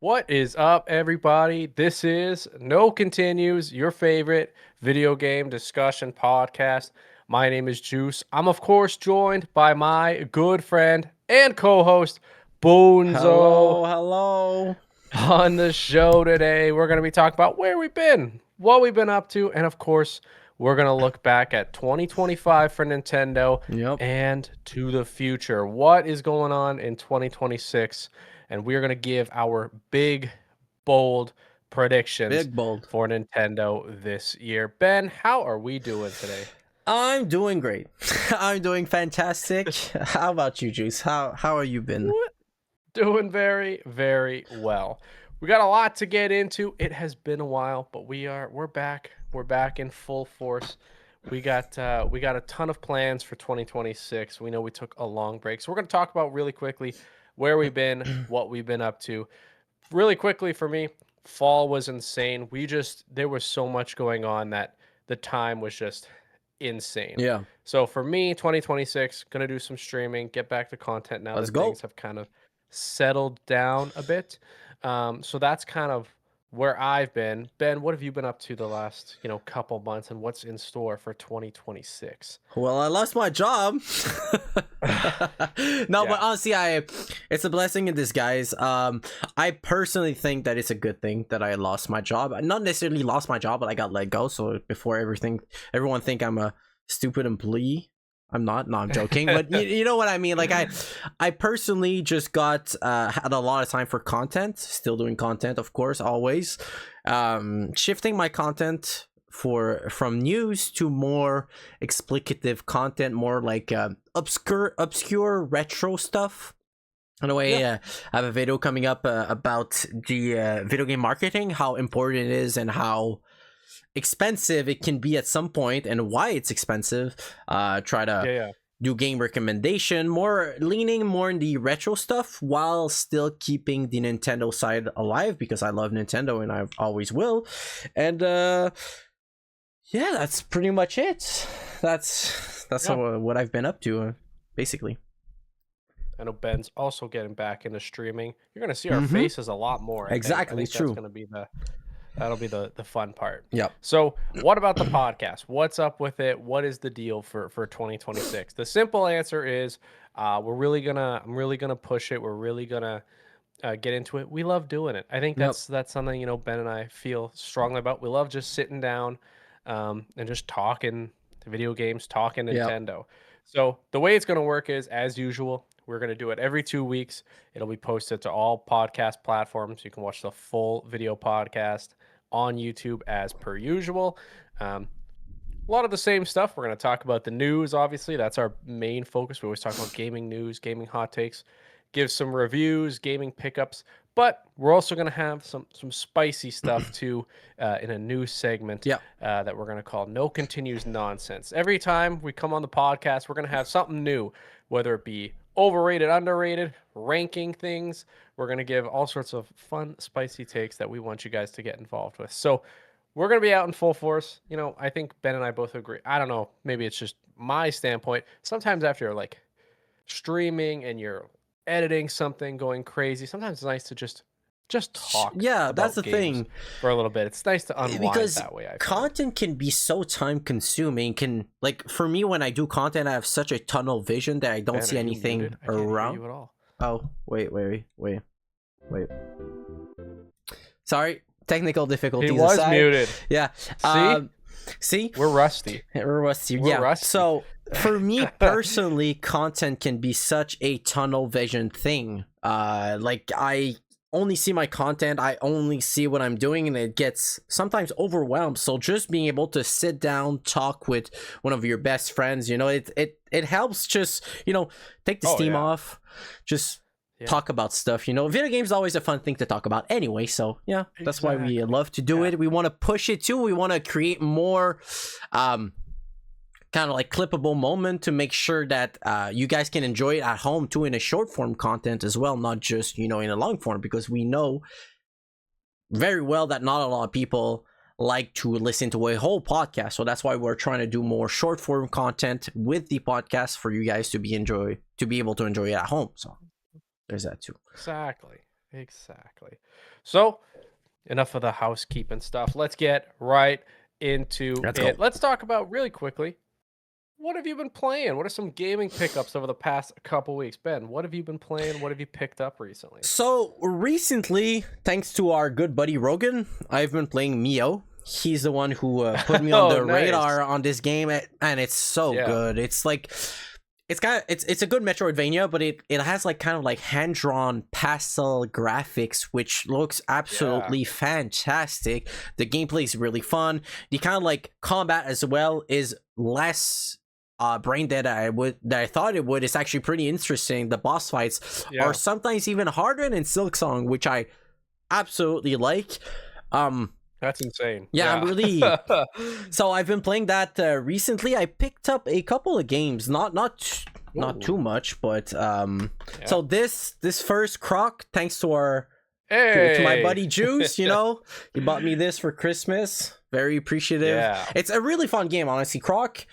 What is up, everybody? This is No Continues, your favorite video game discussion podcast. My name is Juice. I'm, of course, joined by my good friend and co host, Bounzo. Hello, hello. On the show today, we're going to be talking about where we've been, what we've been up to, and, of course, we're going to look back at 2025 for Nintendo Yep. and to the future. What is going on in 2026? And we're going to give our big, bold predictions Big bold. for Nintendo this year. Ben, how are we doing today? I'm doing great. I'm doing fantastic. How about you, Juice? How are you been? Doing very, very well. We got a lot to get into. It has been a while, but we're back. We're back in full force. We got a ton of plans for 2026. We know we took a long break. So we're going to talk about really quickly where we've been, what we've been up to. Really quickly for me, fall was insane. There was so much going on that the time was just insane. Yeah. So for me, 2026, gonna do some streaming, get back to content now Let's that go. things have kind of settled down a bit. So that's kind of where I've been. Ben, what have you been up to the last, couple months, and what's in store for 2026? Well, I lost my job. No, Yeah. but honestly, it's a blessing in disguise. I personally think that it's a good thing that I lost my job. Not necessarily lost my job, but I got let go. So before everyone think I'm a stupid employee. I'm not. No, I'm joking. But you know what I mean. Like I personally just got had a lot of time for content. Still doing content, of course, always. Shifting my content from news to more explicative content, more like obscure retro stuff. In a way, Yeah. I have a video coming up about the video game marketing, how important it is, and how expensive it can be at some point, and why it's expensive. Try to Yeah. do game recommendation, more leaning more in the retro stuff while still keeping the Nintendo side alive because I love Nintendo and I always will. And yeah, that's pretty much it. That's Yeah. what I've been up to, basically. I know Ben's also getting back into streaming. You're gonna see our Mm-hmm. faces a lot more, I think. I Exactly, think it's that's true. gonna be that'll be the fun part. Yep. So, what about the podcast? What's up with it? What is the deal for 2026? The simple answer is, I'm really gonna push it. We're really gonna get into it. We love doing it. I think Yep. that's something Ben and I feel strongly about. We love just sitting down, and just talking video games, talking Yep. Nintendo. So the way it's gonna work is, as usual, we're gonna do it every 2 weeks. It'll be posted to all podcast platforms. You can watch the full video podcast on YouTube as per usual. A lot of the same stuff. We're going to talk about the news, obviously. That's our main focus. We always talk about gaming news, gaming hot takes, give some reviews, gaming pickups. But we're also going to have some spicy stuff too in a new segment Yep. that we're going to call No Continues Nonsense. Every time we come on the podcast, we're going to have something new, whether it be overrated, underrated, ranking things. We're going to give all sorts of fun, spicy takes that we want you guys to get involved with. So we're going to be out in full force. I think Ben and I both agree. I don't know. Maybe it's just my standpoint. Sometimes after you're like streaming and you're editing something, going crazy, sometimes it's nice to just talk Yeah, that's about the games thing. for a little bit. It's nice to unwind Because that way, I feel. content can be so time consuming. Can, like, for me, when I do content, I have such a tunnel vision that I don't Ben, see are you anything muted? I can't hear around. you at all. Oh, wait. Sorry, technical difficulties He was aside. muted. Yeah. See? See, We're rusty. we're rusty. We're Yeah. rusty. So for me personally, content can be such a tunnel vision thing. Like, I only see my content, I only see what I'm doing, and it gets sometimes overwhelmed. So just being able to sit down, talk with one of your best friends, it helps just, take the Oh, steam yeah. off, just Yeah. talk about stuff. Video games is always a fun thing to talk about anyway, so yeah, that's why we Exactly. love to do Yeah. it. We want to push it too. We want to create more kind of like clippable moment to make sure that you guys can enjoy it at home too, in a short form content as well, not just in a long form, because we know very well that not a lot of people like to listen to a whole podcast. So that's why we're trying to do more short form content with the podcast for you guys to be able to enjoy it at home. So there's that too. Exactly. Exactly. So, enough of the housekeeping stuff. Let's get right into Let's go. it. Let's talk about really quickly. What have you been playing? What are some gaming pickups over the past couple weeks? Ben, what have you been playing? What have you picked up recently? So recently, thanks to our good buddy Rogan, I've been playing Mio. He's the one who put me on Oh, the nice. radar on this game, and it's so Yeah. good. It's like it's a good Metroidvania, but it has like kind of like hand drawn pastel graphics, which looks absolutely fantastic. The gameplay is really fun. The kind of like combat as well is less brain dead that I thought it would. It's actually pretty interesting. The boss fights are sometimes even harder than Silksong, which I absolutely like. That's insane. Yeah, I'm really. So I've been playing that recently. I picked up a couple of games, not too much, but So this first croc, thanks to our to my buddy Juice, you know, he bought me this for Christmas. Very appreciative. Yeah. It's a really fun game, honestly. Croc,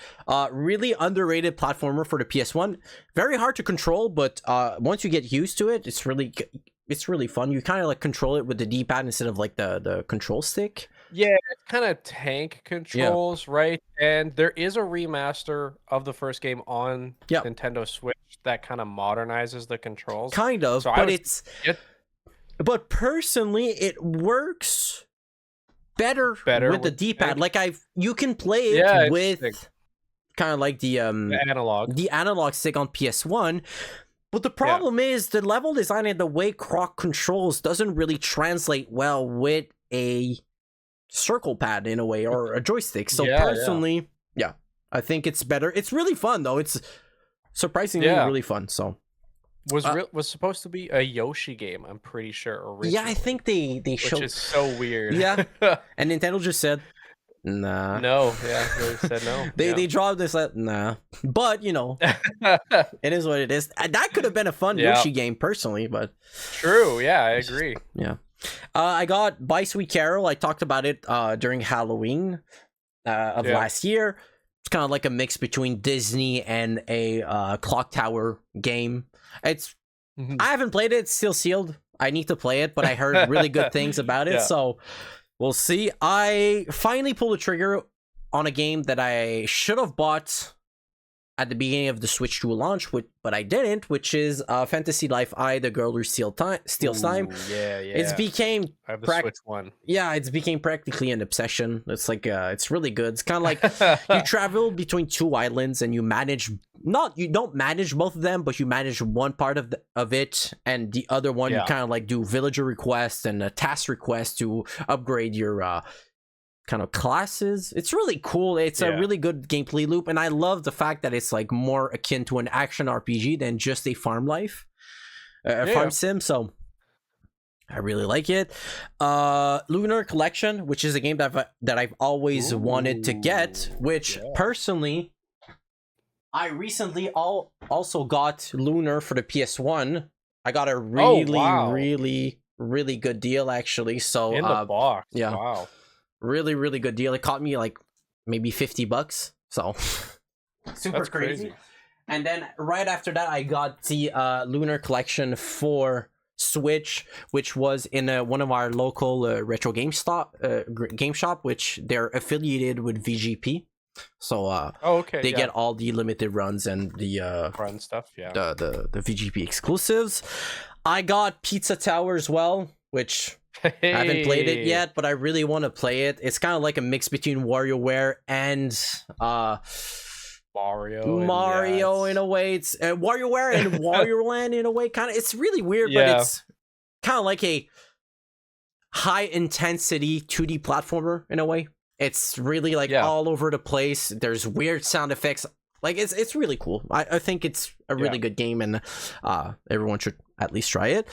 really underrated platformer for the PS1. Very hard to control, but once you get used to it, it's really fun. You kind of like control it with the D-pad instead of like the control stick. Yeah, it's kind of tank controls, right? And there is a remaster of the first game on Nintendo Switch that kind of modernizes the controls. Kind of, so but but personally, it works better with the D-pad. Like you can play it with kind of like the analog stick on PS1. But the problem is the level design and the way Croc controls doesn't really translate well with a circle pad in a way, or a joystick. So personally, I think it's better. It's really fun though. It's surprisingly really fun. So was supposed to be a Yoshi game, I'm pretty sure, originally. Yeah, I think they showed, which is so weird. Yeah. And Nintendo just said nah. No, they said no. They dropped this nah. But you know, it is what it is. That could have been a fun Yoshi game personally, but true, yeah, I agree. Yeah. I got By Sweet Carol. I talked about it during Halloween of last year. It's kind of like a mix between Disney and a Clock Tower game. It's I haven't played it. It's still sealed. I need to play it, but I heard really good things about it, so we'll see. I finally pulled the trigger on a game that I should have bought at the beginning of the Switch 2 launch, but I didn't, which is Fantasy Life I, The Girl Who Steals Time. Yeah. It's became I have the Switch one. Yeah, it's became practically an obsession. It's like it's really good. It's kind of like you travel between two islands and you don't manage both of them, but you manage one part of it, and the other one you kind of like do villager requests and a task request to upgrade your kind of classes. It's really cool. It's a really good gameplay loop, and I love the fact that it's like more akin to an action RPG than just a farm farm sim. So I really like it. Lunar Collection, which is a game that I've always wanted to get, which personally I recently also got Lunar for the PS1. I got a really good deal actually. So in the box. Yeah. Wow. Really good deal. It cost me like maybe $50, so super crazy. And then right after that, I got the Lunar Collection for Switch, which was in one of our local retro game shop, which they're affiliated with VGP. So they get all the limited runs and the run stuff. Yeah, the VGP exclusives. I got Pizza Tower as well, which I haven't played it yet, but I really want to play it. It's kind of like a mix between WarioWare and Mario in a way. It's WarioWare and Wario Land in a way. Kind of, it's really weird, but it's kind of like a high intensity 2D platformer in a way. It's really like all over the place. There's weird sound effects. Like it's really cool. I think it's a really good game, and everyone should at least try it.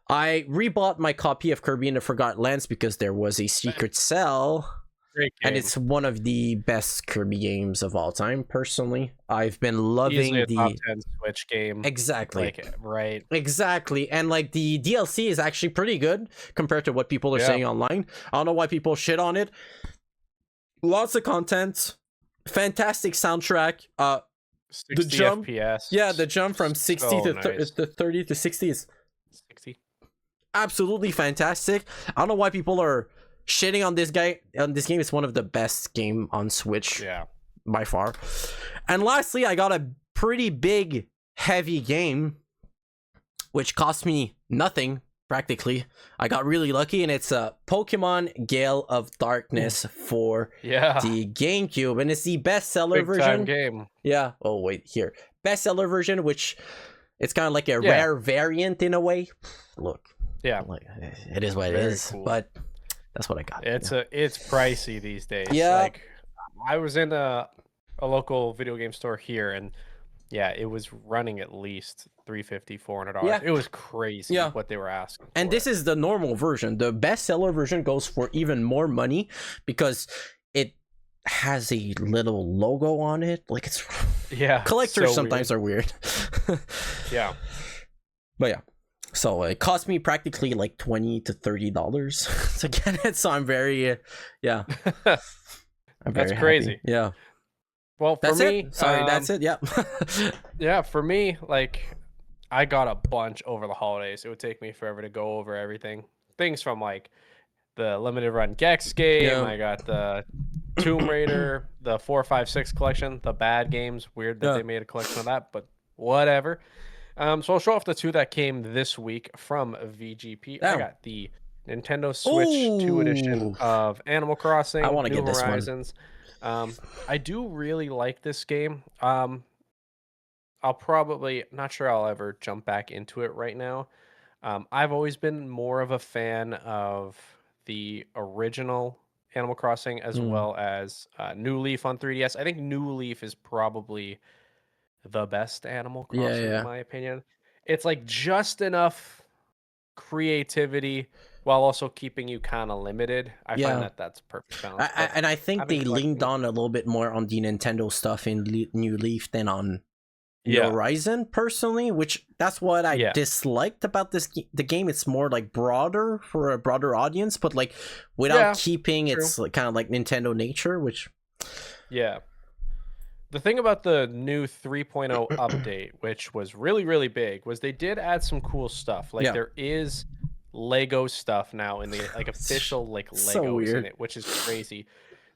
I rebought my copy of Kirby and the Forgotten Lands because there was a secret sale. Great game. And it's one of the best Kirby games of all time, personally. I've been loving the top 10 Switch game. Exactly. Like, right. Exactly. And like the DLC is actually pretty good compared to what people are saying online. I don't know why people shit on it. Lots of content, fantastic soundtrack. 60 the jump, FPS. yeah, the jump from 60 to 30 to 60 is 60. absolutely fantastic. I don't know why people are shitting on this guy. On this game, it's one of the best game on Switch Yeah. by far. And lastly, I got a pretty big, heavy game, which cost me nothing practically. I got really lucky, and it's a Pokemon Gale of Darkness for Yeah. the GameCube, and it's the bestseller Big version. time game. Yeah. Oh wait, here, bestseller version, which it's kind of like a Yeah. rare variant in a way. Look, Yeah. like it is what it Very is, cool. but that's what I got. It's pricey these days. Yeah. Like I was in a local video game store here, and yeah, it was running at least $350, $400. Yeah. It was crazy Yeah. what they were asking. And for this it. is the normal version. The bestseller version goes for even more money because it has a little logo on it. Like it's yeah, collectors so sometimes are weird. Yeah. But yeah. So it cost me practically like $20 to $30 to get it. So I'm very yeah. I'm That's very crazy. happy. Yeah. Well, for That's me, it. Sorry, that's it. Yeah. yeah, for me, like I got a bunch over the holidays. It would take me forever to go over everything. Things from like the limited run Gex game. Yeah. I got the Tomb Raider, the 4, 5, 6 collection, the bad games. Weird that Yeah. they made a collection of that, but whatever. So I'll show off the two that came this week from VGP. I Damn. got the Nintendo Switch 2 edition Ooh. of Animal Crossing, I wanna New get this one. Horizons. I do really like this game. I'll probably not sure I'll ever jump back into it right now. I've always been more of a fan of the original Animal Crossing as Mm. well as New Leaf on 3DS. I think New Leaf is probably the best Animal Yeah, Crossing yeah. in my opinion. It's like just enough creativity while also keeping you kind of limited. I Yeah. find that that's perfect balance. But And I think I've been they collecting leaned it. on a little bit more on the Nintendo stuff in New Leaf than on Yeah. Horizon personally, which that's what I Yeah. disliked about the game. It's more like broader for a broader audience, but like without Yeah, keeping true. its like, kind of like Nintendo nature, which Yeah. The thing about the new 3.0 update, which was really, really big, was they did add some cool stuff. Like Yeah. there is Lego stuff now in the like official like so Legos weird. in it, which is crazy.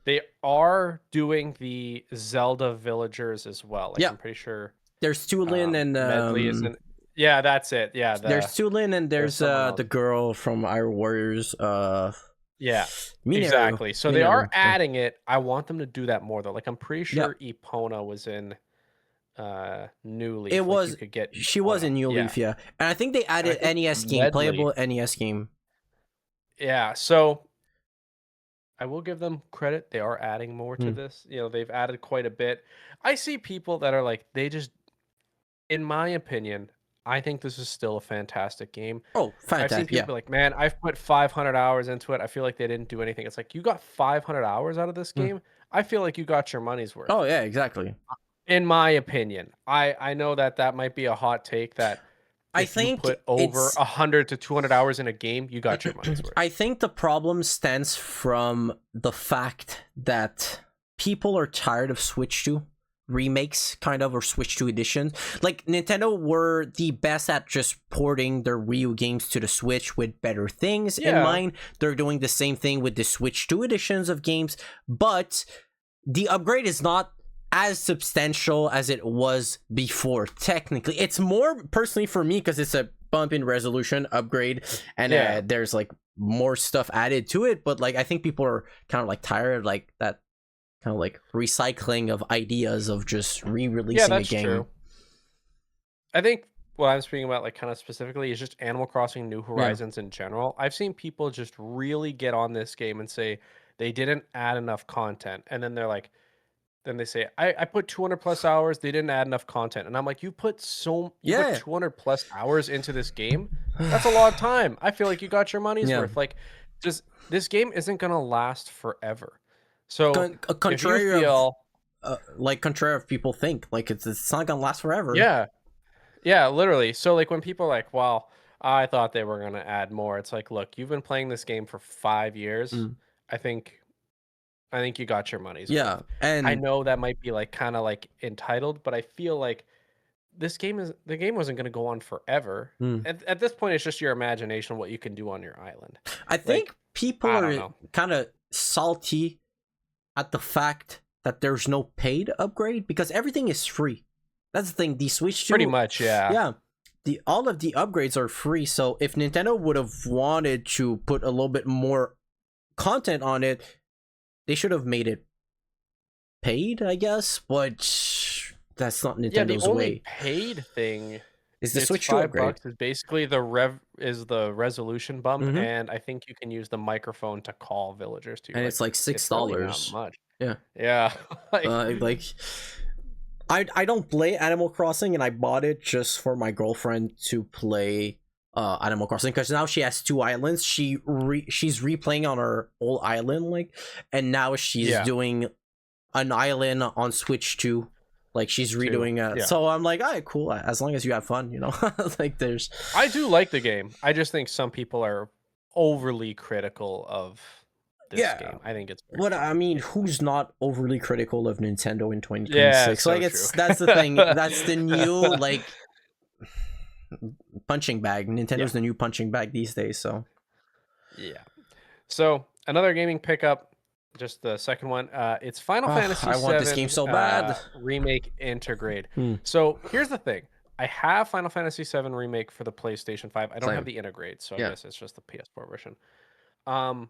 They are doing the Zelda villagers as well. Like Yeah. I'm pretty sure There's Tulin and Medley isn't. Yeah, that's it. Yeah, there's Tulin and there's someone else. the girl from Iron Warriors. Yeah, Mineru. exactly. So they Mineru, are yeah. adding it. I want them to do that more though. Like I'm pretty sure Epona was in New Leaf. It Like, was you could get she was Epona. in New Yeah. Leaf, yeah. And I think they added think NES game, Medley- playable NES game. Yeah, so I will give them credit. They are adding more to Hmm. this. You know, they've added quite a bit. I see people that are like, they just, in my opinion, I think this is still a fantastic game. Oh, I've seen fantastic! people Yeah, be like, man, I've put 500 hours into it. I feel like they didn't do anything. It's like, you got 500 hours out of this game. I feel like you got your money's worth. oh yeah, exactly. In my opinion, I know that that might be a hot take that I if you think put over it's 100 to 200 hours in a game, you got your money's worth. I think the problem stems from the fact that people are tired of Switch 2 remakes, kind of, or Switch 2 editions. Like, Nintendo were the best at just porting their Wii U games to the Switch with better things in Yeah. mind. They're doing the same thing with the Switch 2 editions of games, but the upgrade is not as substantial as it was before. Technically, it's more personally for me because it's a bump in resolution upgrade, and Yeah. there's like more stuff added to it. But like, I think people are kind of like tired of like that kind of like recycling of ideas of just Yeah, re-releasing a that's game. true. I think what I'm speaking about, like kind of specifically, is just Animal Crossing New Horizons in general. I've seen people just really get on this game and say they didn't add enough content, and then they're like, then they say, I put 200 plus hours, they didn't add enough content, and I'm like, you put Yeah. 200 plus hours into this game. That's a lot of time. I feel like you got your money's Yeah. worth. Like, just this game isn't gonna last forever. So if Contrary you of feel, contrary of people think, like it's not gonna last forever. yeah, literally. So like when people are like, well, I thought they were gonna add more. It's like, look, you've been playing this game for 5 years. I think you got your money's Yeah, worth. and I know that might be like kind of like entitled, but I feel like the game wasn't going to go on forever. Hmm. At this point, it's just your imagination what you can do on your island. I think Like, people I don't are know. kind of salty at the fact that there's no paid upgrade because everything is free. That's the thing. The Switch Pretty 2, much, yeah. yeah, the all of the upgrades are free. So if Nintendo would have wanted to put a little bit more content on it, they should have made it paid, I guess. But that's not Yeah, the Nintendo's only way. paid thing Is the it's Switch 2 upgrade? $5 is basically the resolution bump, Mm-hmm. and I think you can use the microphone to call villagers to you. And Like, it's like it's really not $6. much. Yeah. Yeah. Like, Like I don't play Animal Crossing, and I bought it just for my girlfriend to play Animal Crossing because now she has two islands. She's replaying on her old island, like, and now she's yeah, doing an island on Switch 2. Like she's too. redoing it. Yeah. So I'm like, all right, cool. As long as you have fun, you know. Like there's I do like the game. I just think some people are overly critical of this yeah. game. I think it's very But I fun. mean, who's not overly critical of Nintendo in Yeah, 2026? so Like true. it's that's the thing. That's the new like punching bag. Yeah. Nintendo's the new punching bag these days. So Yeah. So another gaming pickup, just the second one. It's Final Fantasy I want this game VII so bad. Remake Intergrade. Hmm, So here's the thing. I have Final Fantasy VII Remake for the PlayStation 5. I don't have same. the Intergrade, so I Yeah. guess it's just the PS4 version. Um,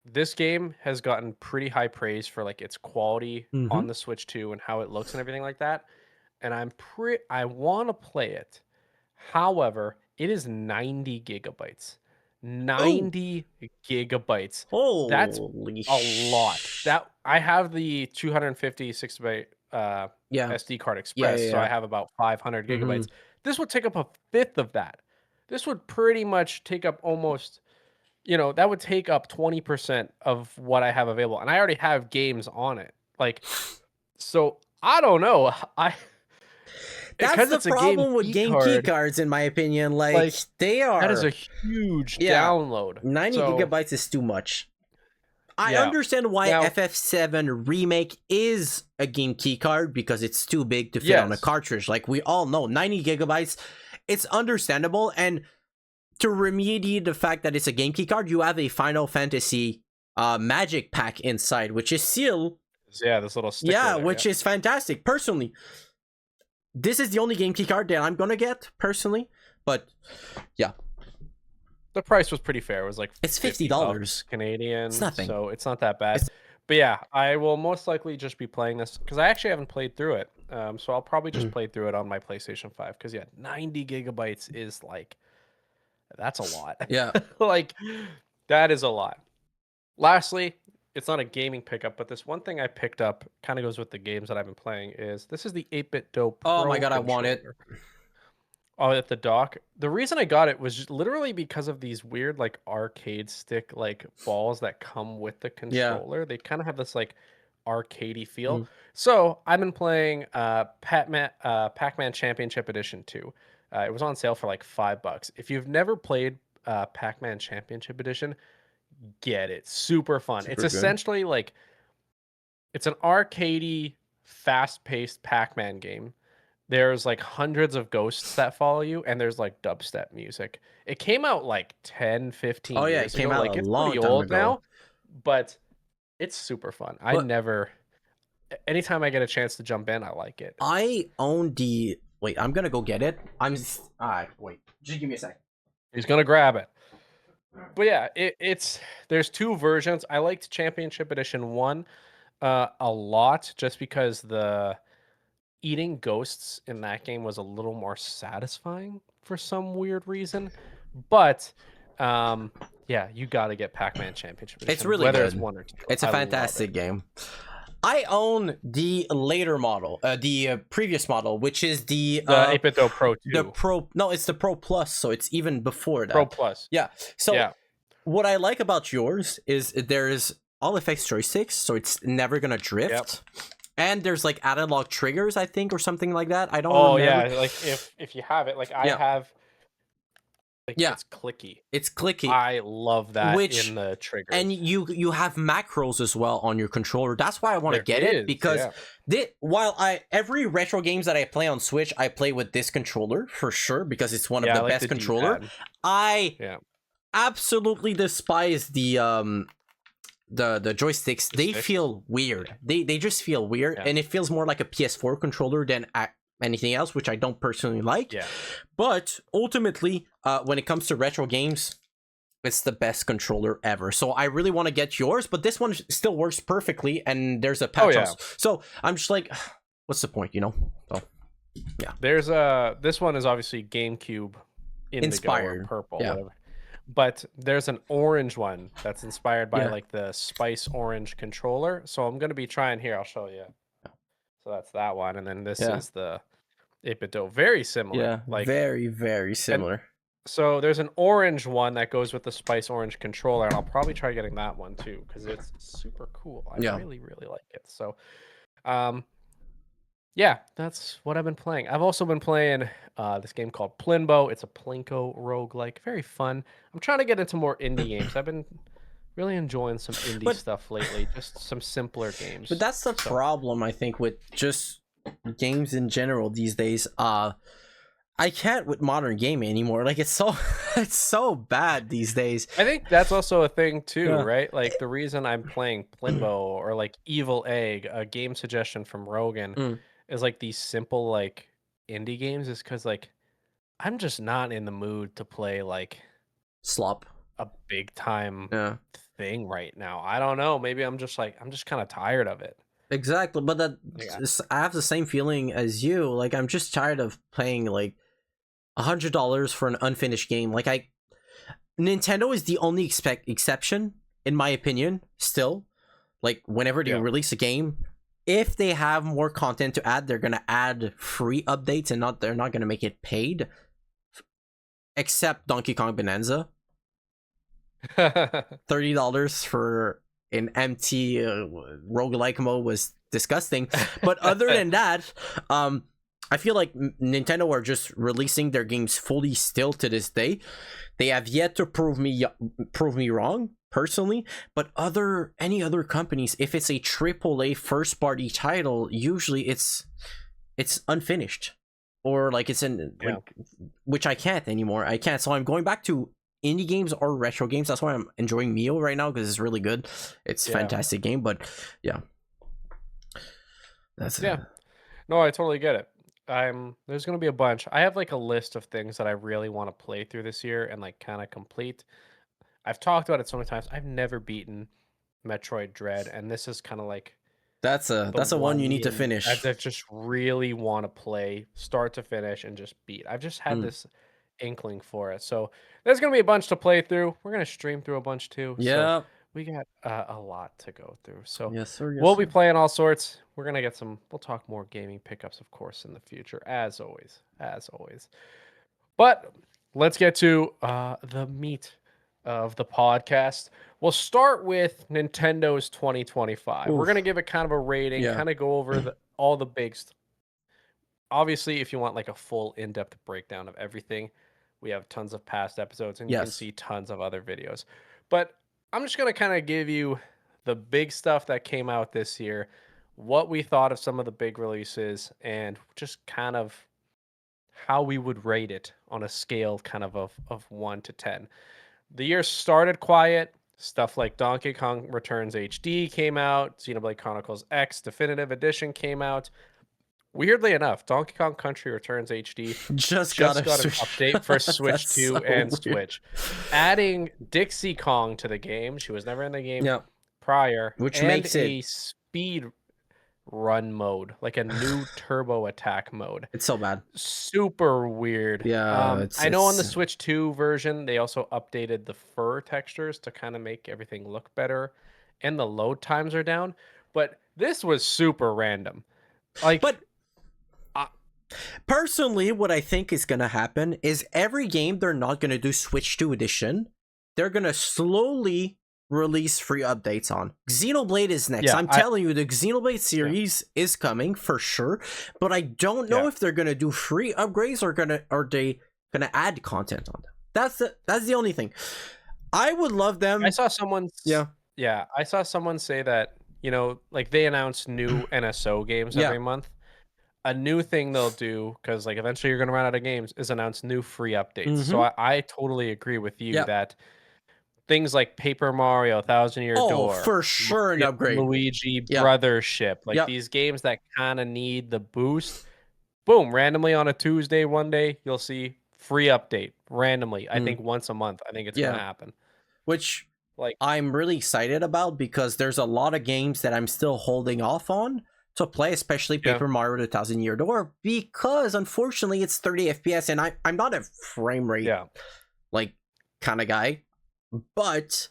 this game has gotten pretty high praise for like its quality Mm-hmm. on the Switch 2 and how it looks and everything like that. And I want to play it. However, it is 90 gigabytes. Oh, 90 gigabytes. That's holy a lot. That I have the 250 6 byte yeah, SD card yeah, express, yeah, so I yeah. have about 500 Mm-hmm. gigabytes. This would take up a fifth of that. This would pretty much take up almost, that would take up 20% of what I have available. And I already have games on it. Like, so I don't know. I That's because the it's a game problem with key game key card, cards, in my opinion. Like like they that is a are, huge yeah, download. 90 So gigabytes is too much. I yeah. understand why Now, FF7 Remake is a game key card because it's too big to fit on a yes. cartridge. Like we all know, 90 gigabytes, it's understandable. And to remediate the fact that it's a game key card, you have a Final Fantasy Magic Pack inside, which is sealed. Yeah, this little sticker Yeah, there, which yeah. is fantastic. Personally, this is the only game key card that I'm gonna get personally. But yeah, The price was pretty fair. It was like it's $50 $50. Canadian, It's nothing. so it's not that bad. It's But yeah, I will most likely just be playing this because I actually haven't played through it. So I'll probably just play through it on my PlayStation 5 because yeah, 90 gigabytes is like that's a lot. yeah. Like that is a lot. Lastly, it's not a gaming pickup, but this one thing I picked up kind of goes with the games that I've been playing is this is the 8-bit Do Oh my Pro god, I want it. controller. Oh, at the dock. The reason I got it was just literally because of these weird like arcade stick like balls that come with the Yeah. controller. They kind of have this like arcadey feel. Mm. So I've been playing Pac-Man Championship Edition 2. It was on sale for like $5. If you've never played Pac-Man Championship Edition, get it. Super fun. It's Super good. essentially like it's an arcadey, fast-paced Pac-Man game. There's like hundreds of ghosts that follow you, and there's like dubstep music. It came out like 10, Oh 15 yeah, it years came ago. out a Like it's long pretty time old ago. now, but it's super fun. But Anytime I get a chance to jump in, I like it. I own the. Wait, I'm gonna go get it. Alright, wait. Just give me a sec. He's gonna grab it. But yeah, it's there's two versions. I liked Championship Edition 1 a lot just because the eating ghosts in that game was a little more satisfying for some weird reason. But yeah, you got to get Pac-Man Championship It's Edition, really whether it's good. one or two. It's a I love fantastic it. game. I own the later model, the previous model, which is The 8-bit Do Pro the 2. Pro. No, it's the Pro Plus, so it's even before that. Pro Plus. Yeah. So Yeah. what I like about yours is there's all effects joysticks, so it's never gonna drift. Yep. And there's like analog triggers, I think, or something like that. I don't Oh remember. yeah, like if you have it, like I Yeah. have Like Yeah, it's clicky. it's clicky, I love that which in the and triggers. you have macros as well on your controller. That's why I want to There get it, is, because yeah. while I every retro games that I play on Switch, I play with this controller for sure because it's one of Yeah, I the like best the controller. D-pad. I Yeah. absolutely despise the joysticks. The They sticks. feel weird. Yeah. They just feel weird, Yeah. and it feels more like a PS4 controller than anything else, which I don't personally like. Yeah. But ultimately, when it comes to retro games, it's the best controller ever. So I really want to get yours, but this one still works perfectly, and there's a Oh patch yeah. also. So I'm just like, what's the point, you know? So yeah, There's this one is obviously GameCube indigo or inspired. purple, Yeah, whatever. But there's an orange one that's inspired by yeah, like the spice orange controller. So I'm gonna be trying here. I'll show you. So that's that one, and then this yeah, is the 8-bit. Very similar. yeah. Like, Very, very and similar. so there's an orange one that goes with the spice orange controller, and I'll probably try getting that one too because it's super cool. I Yeah. really, really like it. So, um, yeah, that's what I've been playing. I've also been playing this game called Plinbo. It's a Plinko roguelike. Very fun. I'm trying to get into more indie games. I've been really enjoying some indie But stuff lately, just some simpler but games. that's the So, problem, I think, with just games in general these days. I can't with modern gaming anymore. Like it's so it's so bad these days. I think that's also a thing too, Yeah. right? Like the reason I'm playing Plinbo or like Evil Egg, a game suggestion from Rogan, Mm, is like these simple like indie games is because like I'm just not in the mood to play like slop. a big time Yeah. thing right now. I don't know. Maybe I'm just like I'm just kind of tired of it. Exactly, but Yeah. I have the same feeling as you. Like I'm just tired of paying like $100 for an unfinished game. Like Nintendo is the only exception in my opinion. Still, like whenever they Yeah. release a game, if they have more content to add, they're gonna add free updates and they're not gonna make it paid. Except Donkey Kong Bonanza, $30 for an empty roguelike mode was disgusting. But other than that, I feel like Nintendo are just releasing their games fully still to this day. They have yet to prove me wrong personally, but any other companies, if it's a AAA first party title, usually it's unfinished, or like it's in Yeah. like, which I can't anymore. I can't. So I'm going back to indie games or retro games. That's why I'm enjoying Mio right now because it's really good. It's a Yeah. fantastic game, but yeah, that's Yeah. No, I totally get it. There's gonna be a bunch. I have like a list of things that I really want to play through this year and like kind of complete. I've talked about it so many times. I've never beaten Metroid Dread, and this is kind of like the that's a one one you need to game I finish. just really want to play, start to finish, and just beat. I've just had Mm. this inkling for it. So there's gonna be a bunch to play through. We're gonna stream through a bunch too. So Yeah. we got a lot to go through. So Yes, sir. Yes, we'll be sir. playing all sorts. We're gonna get some. We'll talk more gaming pickups, of course, in the future, as always, as always. But let's get to the meat of the podcast. We'll start with Nintendo's 2025. We're gonna Oof. give it kind of a rating, Yeah. kind of go over all the big. Obviously, if you want like a full in-depth breakdown of everything, we have tons of past episodes, and you can Yes. see tons of other videos. But I'm just gonna kind of give you the big stuff that came out this year, what we thought of some of the big releases, and just kind of how we would rate it on a scale kind of 1 to 10. The year started quiet. Stuff like Donkey Kong Returns HD came out, Xenoblade Chronicles X Definitive Edition came out. Weirdly enough, Donkey Kong Country Returns HD Just just gotta got an switch. update for Switch That's 2 so and weird. Switch, adding Dixie Kong to the game. She was never in the game Yeah. prior, Which and makes it a speed run mode, like a new turbo attack mode. it's so bad. Super weird. Yeah, I know on the Switch 2 version, they also updated the fur textures to kind of make everything look better, and the load times are down. But this was super random. Like, but uh, personally, what I think is gonna happen is every game they're not gonna do Switch 2 edition, they're gonna slowly release free updates on. Xenoblade is next. yeah, I'm telling you, the Xenoblade series is coming for sure, but I don't know yeah. if they're gonna do free upgrades or are they gonna add content on them. That's the only thing. I would love I them. saw someone Yeah. yeah, I saw someone say that, like they announce new NSO games Yeah. every month. A new thing they'll do, because like eventually you're gonna run out of games, is announce new free updates. So Mm-hmm. I totally agree with you Yeah. that things like Paper Mario, Thousand Year Oh, Door, for sure an Mario and upgrade. Luigi Yeah. Brothership, like Yeah. these games that kind of need the boost. Boom, randomly on a Tuesday, one day, you'll see free update randomly. I Mm. think once a month. I think it's gonna Yeah. happen. Which Like, I'm really excited about because there's a lot of games that I'm still holding off on to play, especially yeah, Paper Mario: The Thousand Year Door, because unfortunately it's 30 FPS and I'm not a frame rate yeah, like kind of guy, but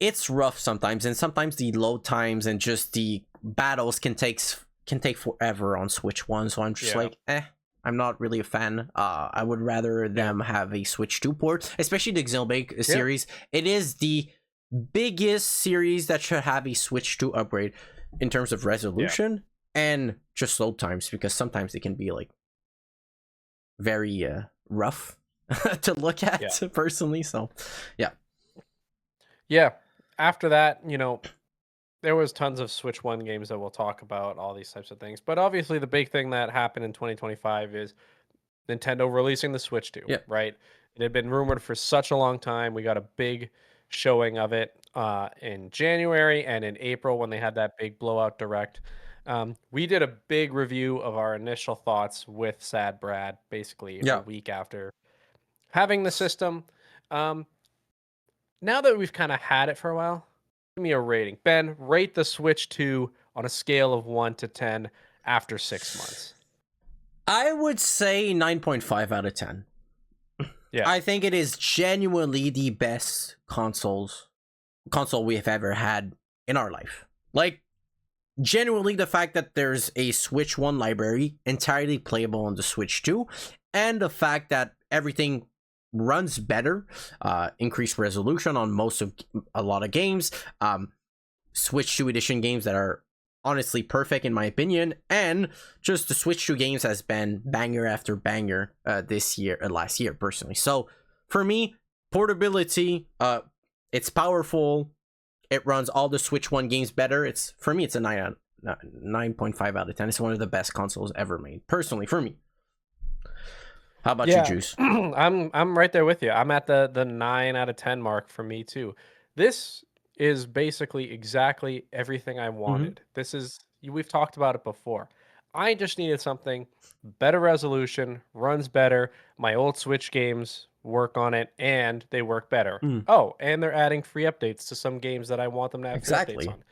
it's rough sometimes, and sometimes the load times and just the battles can take forever on Switch One. So I'm just yeah, like, I'm not really a fan. I would rather yeah, them have a Switch 2 port, especially the Xenoblade yeah, series. It is the biggest series that should have a Switch 2 upgrade in terms of yeah, resolution and just load times, because sometimes they can be like very rough to look yeah. at personally. So yeah. Yeah. After that, there was tons of Switch 1 games that we'll talk about, all these types of things. But obviously the big thing that happened in 2025 is Nintendo releasing the Switch 2, Yeah. right? It had been rumored for such a long time. We got a big showing of it in January and in April when they had that big blowout direct. We did a big review of our initial thoughts with Sad Brad basically a Yeah. week after having the system. Um, Now that we've kind of had it for a while, give me a rating. Ben, rate the Switch 2 on a scale of 1 to 10 after 6 months. I would say 9.5 out of 10. Yeah. I think it is genuinely the best console we have ever had in our life. Like, genuinely, the fact that there's a Switch 1 library entirely playable on the Switch 2, and the fact that everything runs better, increased resolution on a lot of games, Switch 2 edition games that are honestly perfect in my opinion, and just the Switch 2 games has been banger after banger this year, last year personally. So for me, portability, it's powerful, it runs all the Switch 1 games better. For me, it's a 9.5 out of 10. It's one of the best consoles ever made, personally, for me. How about you, Yeah. Juice? I'm right there with you. I'm at the 9 out of 10 mark for me too. This is basically exactly everything I Mm-hmm. wanted. We've talked about it before. I just needed something better resolution, runs better. My old Switch games work on it and they work better. Mm, Oh, and they're adding free updates to some games that I want them to have free updates exactly. on.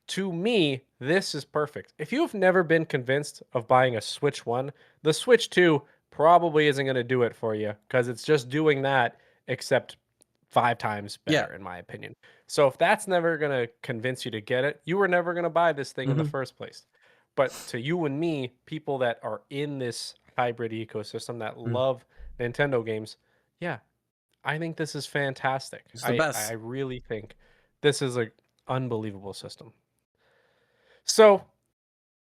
To me, this is perfect. If you have never been convinced of buying a Switch 1, the Switch 2 probably isn't going to do it for you because it's just doing that, except 5 times Yeah. better, in my opinion. So if that's never going to convince you to get it, you were never going to buy this thing in the Mm-hmm. first place. But to you and me, people that are in this hybrid ecosystem that Mm. love Nintendo games, yeah, I think this is fantastic. It's the I best. really think this is an unbelievable system. So,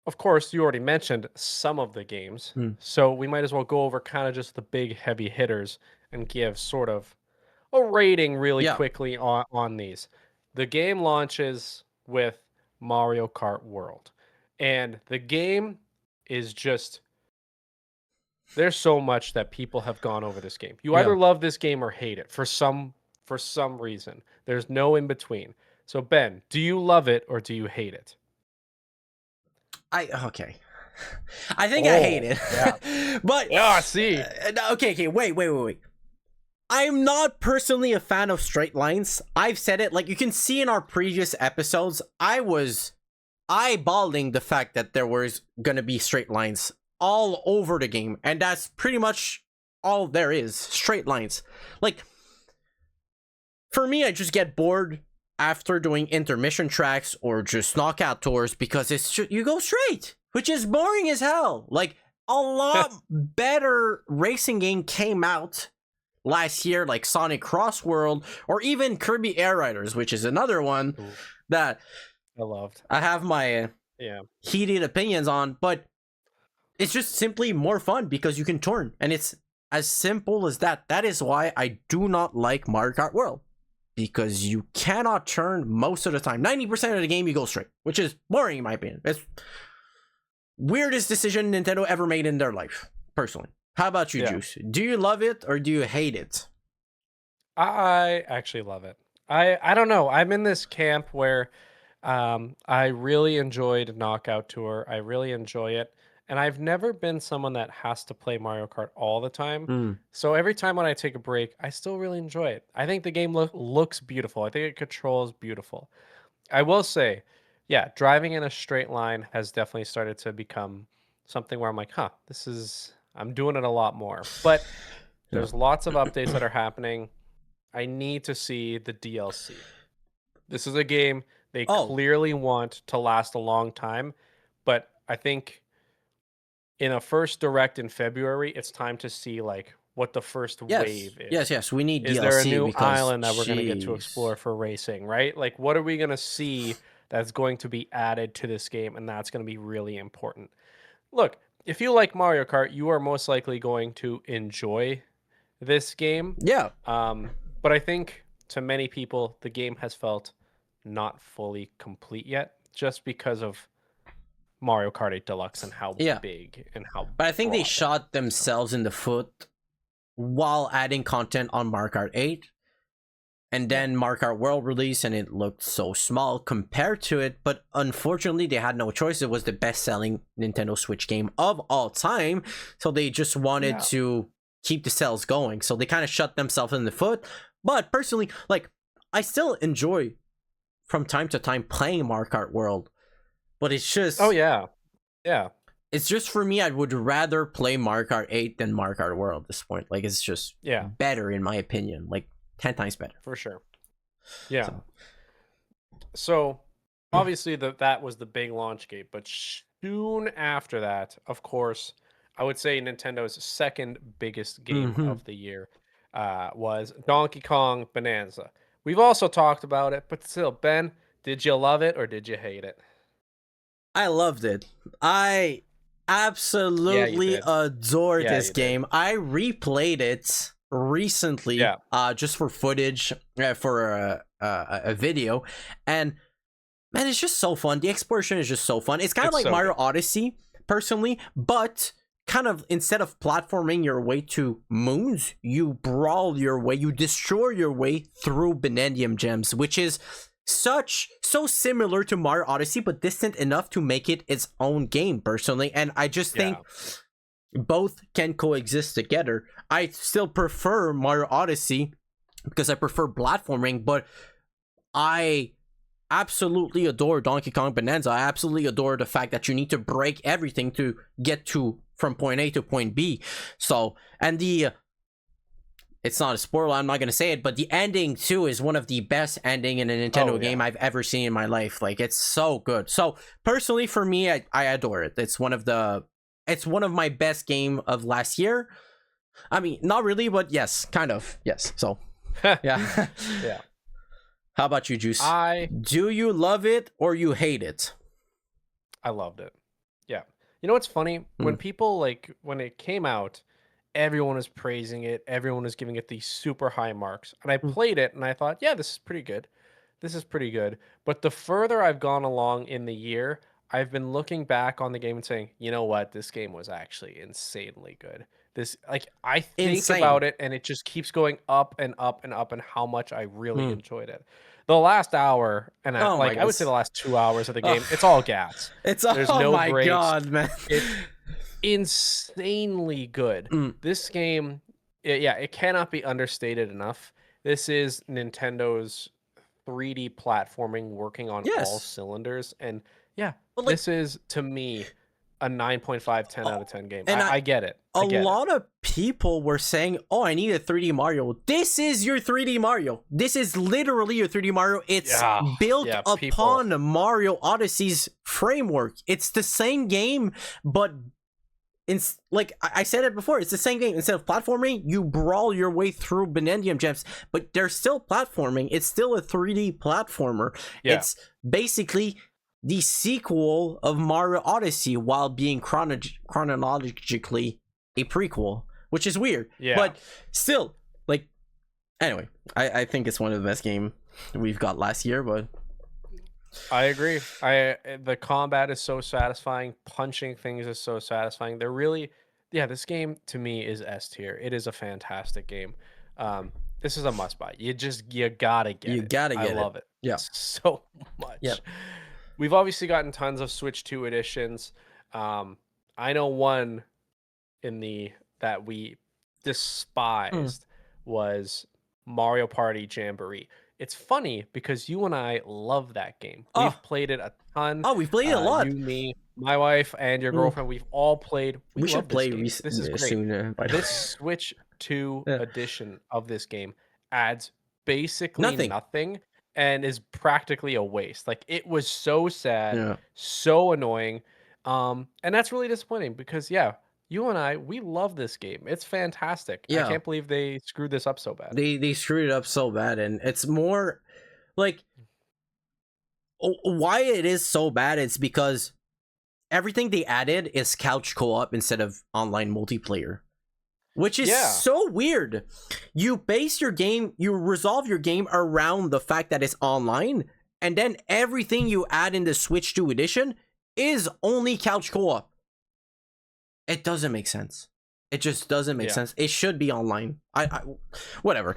of course, you already mentioned some of the games. Mm. So, we might as well go over kind of just the big heavy hitters and give sort of a rating really Yeah. quickly on these. The game launches with Mario Kart World. And the game is just there's so much that people have gone over this game. You Yeah. either love this game or hate it for some reason. There's no in between. So Ben, do you love it or do you hate it? Okay. I think I hate Oh, yeah. it. But Yeah, I see. okay, wait. I'm not personally a fan of straight lines. I've said it, like you can see in our previous episodes, I was eyeballing the fact that there was gonna be straight lines all over the game, and that's pretty much all there is, straight lines. Like, for me, I just get bored after doing intermission tracks or just knockout tours because you go straight, which is boring as hell. Like, a lot better racing game came out last year, like Sonic Cross World or even Kirby Air Riders, which is another one Ooh, that I loved. I have my Yeah. heated opinions on, but it's just simply more fun because you can turn, and it's as simple as that. That is why I do not like Mario Kart World. Because you cannot turn most of the time. 90% of the game you go straight, which is boring in my opinion. It's weirdest decision Nintendo ever made in their life, personally. How about you, Yeah. Juice? Do you love it or do you hate it? I actually love it. I don't know. I'm in this camp where I really enjoyed Knockout Tour. I really enjoy it. And I've never been someone that has to play Mario Kart all the time. Mm. So every time when I take a break, I still really enjoy it. I think the game looks beautiful. I think it controls beautiful. I will say, yeah, driving in a straight line has definitely started to become something where I'm like, huh, I'm doing it a lot more. But Yeah. there's lots of updates that are happening. I need to see the DLC. This is a game they Oh, clearly want to last a long time, but I think in a first direct in February, it's time to see like what the first yes. wave Yes, is. yes. We need Is there a DLC new because, island that we're going to get to jeez. explore for racing, right? Like what are we going to see that's going to be added to this game, and that's going to be really important. Look, if you like Mario Kart, you are most likely going to enjoy this game. Yeah. Um, but I think to many people, the game has felt not fully complete yet, just because of Mario Kart 8 Deluxe and how Yeah. big and how But I think they broad that shot is. So, themselves in the foot while adding content on Mario Kart 8. And yeah, then Mario Kart World released and it looked so small compared to it. But unfortunately, they had no choice. It was the best selling Nintendo Switch game of all time. So they just wanted yeah, to keep the sales going. So they kind of shut themselves in the foot. But personally, like, I still enjoy from time to time playing Mario Kart World. But oh yeah, yeah, it's just for me, I would rather play Mario Kart 8 than Mario Kart World at this point. Like, it's just yeah, better in my opinion. Like, 10 times better. for sure. Yeah. So, So obviously that was the big launch gate, but soon after that, of course, I would say Nintendo's second biggest game mhm. of the year was Donkey Kong Bonanza. We've also talked about it, but still, Ben, did you love it or did you hate it? I loved it. I Yeah, you absolutely did. adored Yeah, this you did. game. I replayed it recently, Yeah, just for footage, for a video, and man, it's just so fun. The exploration is just so fun. It's kind of it's like so Mario good. Odyssey, personally, but kind of instead of platforming your way to moons, you brawl your way, you destroy your way through Benendium gems, which is so similar to Mario Odyssey, but distant enough to make it its own game, personally. And I just think Yeah, both can coexist together. I still prefer Mario Odyssey because I prefer platforming, but I absolutely adore Donkey Kong Bonanza. I absolutely adore the fact that you need to break everything to get to from point A to point B. So, and the it's not a spoiler, I'm not gonna say it, but the ending too is one of the best ending in a oh Nintendo game yeah, I've ever seen in my life. Like, it's so good. So personally, for me, I adore it. It's one of my best game of last year. I mean, not really, but yes, kind of. Yes. So yeah. yeah. How about you, Juice? I Do you love it or you hate it? I loved it. Yeah. You know what's funny? Mm, When people like when it came out, everyone was praising it. Everyone was giving it these super high marks. And I mm. played it and I thought, yeah, this is pretty good. This is pretty good. But the further I've gone along in the year, I've been looking back on the game and saying, you know what? This game was actually insanely good. This like I think Insane. about it and it just keeps going up and up and up and how much I really Mm. enjoyed it. The last hour and Oh my like I would say goodness. the last 2 hours of the Ugh. game, it's all gas. It's There's oh no my breaks. god, man. It's insanely good. Mm. This game, yeah, it cannot be understated enough. This is Nintendo's 3D platforming working on all Yes. cylinders. And yeah, But like, this is to me a 9.5, 10 out oh, of 10 game. and I get it. a I get it. lot of people were saying, "Oh, I need a 3D Mario." This is your 3D Mario. This is literally your 3D Mario. It's Yeah. built Yeah. People. upon Mario Odyssey's framework. It's the same game, but like I said it before, it's the same game. Instead of platforming, you brawl your way through Benendium gems, but there's still platforming. It's still a 3D platformer. Yeah. It's basically the sequel of Mario Odyssey while being chronologically a prequel, which is weird. Yeah. But still, like, anyway, I think it's one of the best game we've got last year. But I agree. The combat is so satisfying. Punching things is so satisfying. They're really, yeah. This game to me is S tier. It is a fantastic game. Um, this is a must buy. You gotta get you it. gotta I get it. love it Yeah. so Yeah. much. We've obviously gotten tons of Switch 2 editions. I know one in the that we despised was Mario Party Jamboree. It's funny because you and I love that game. Oh, We've played it a ton. we've played it a lot. You, me, my wife, and your Mm. girlfriend. We've all played. We We should love this play game. This is great. soon. By the way. This Switch 2 Yeah. edition of this game adds basically Nothing. nothing and is practically a waste. Like it was so sad, Yeah. so annoying. And that's really disappointing because yeah, you and I, we love this game. It's fantastic. I Yeah. can't believe they screwed this up so bad. They screwed it up so bad, and it's more like why it is so bad. It's because everything they added is couch co-op instead of online multiplayer, which is Yeah. so weird. You base your game, you resolve your game around the fact that it's online, and then everything you add in the Switch 2 edition is only couch co-op. It doesn't make sense. It just doesn't make sense. It should be online. I whatever.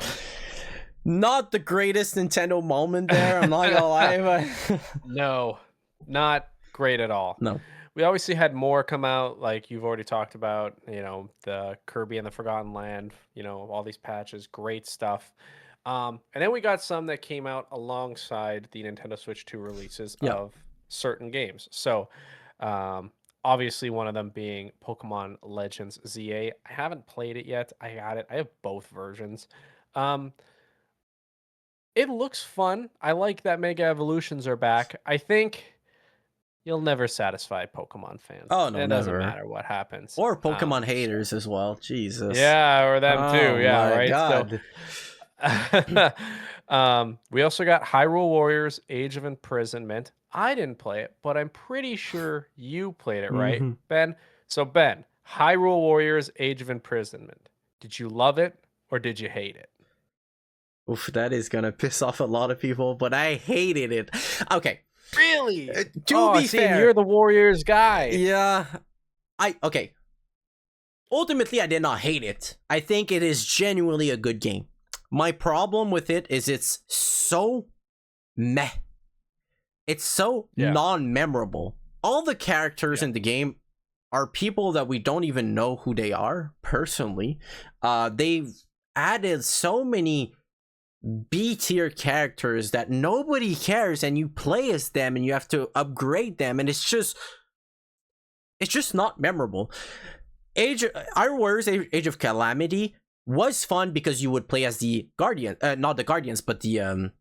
Not the greatest Nintendo moment there, I'm not gonna lie, but No, not great at all. no. We obviously had more come out, like you've already talked about, you know, the Kirby and the Forgotten Land, you know, all these patches, great stuff. And then we got some that came out alongside the Nintendo Switch 2 releases of certain games. So, obviously, one of them being Pokemon Legends ZA. I haven't played it yet. I got it. I have both versions. Um, it looks fun. I like that Mega Evolutions are back. I think you'll never satisfy Pokemon fans. Oh no, It doesn't never. matter what happens. Or Pokemon So- haters as well. Jesus. Yeah, or them Oh too. Yeah, my right. god. So, we also got Hyrule Warriors: Age of Imprisonment. I didn't play it, but I'm pretty sure you played it, right, Mhm. Ben? So, Ben, Hyrule Warriors: Age of Imprisonment. Did you love it or did you hate it? Oof, that is gonna piss off a lot of people, but I hated it. Okay. Really? To be see, fair, you're the Warriors guy. yeah, okay. Ultimately, I did not hate it. I think it is genuinely a good game. My problem with it is it's so meh. It's so non-memorable. All the characters in the game are people that we don't even know who they are personally. They've added so many B-tier characters that nobody cares, and you play as them and you have to upgrade them, and it's just not memorable. Iron Warriors Age of Calamity was fun because you would play as the Guardian, not the Guardians, but the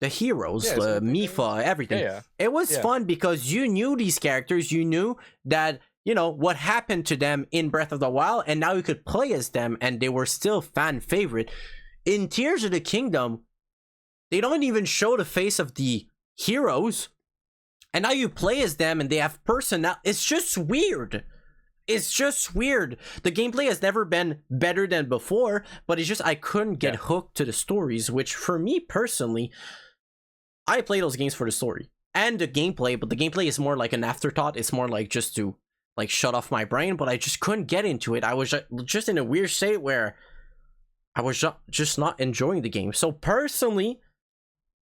heroes, Mifa, everything. It was fun because you knew these characters, you knew that, you know, what happened to them in Breath of the Wild, and now you could play as them, and they were still fan favorite. In Tears of the Kingdom, they don't even show the face of the heroes, and now you play as them, and they have personality. It's just weird. It's just weird. The gameplay has never been better than before, but it's just I couldn't get hooked to the stories, which for me personally, I play those games for the story and the gameplay, but the gameplay is more like an afterthought. It's more like just to like shut off my brain, but I just couldn't get into it. I was just in a weird state where I was just not enjoying the game. So personally,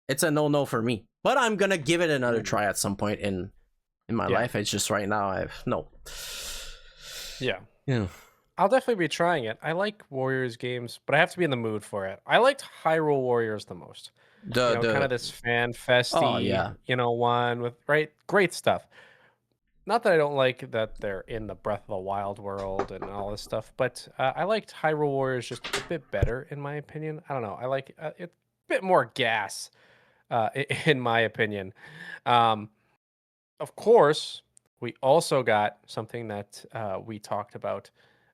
it's a no for me. But I'm gonna give it another try at some point in my life. It's just right now I've no. Yeah. I'll definitely be trying it. I like Warriors games, but I have to be in the mood for it. I liked Hyrule Warriors the most. Kind of this fan festy, one with great stuff. Not that I don't like that they're in the Breath of the Wild world and all this stuff, but I liked Hyrule Warriors just a bit better in my opinion. I don't know. I like it a bit more gas, in my opinion. Of course, we also got something that we talked about.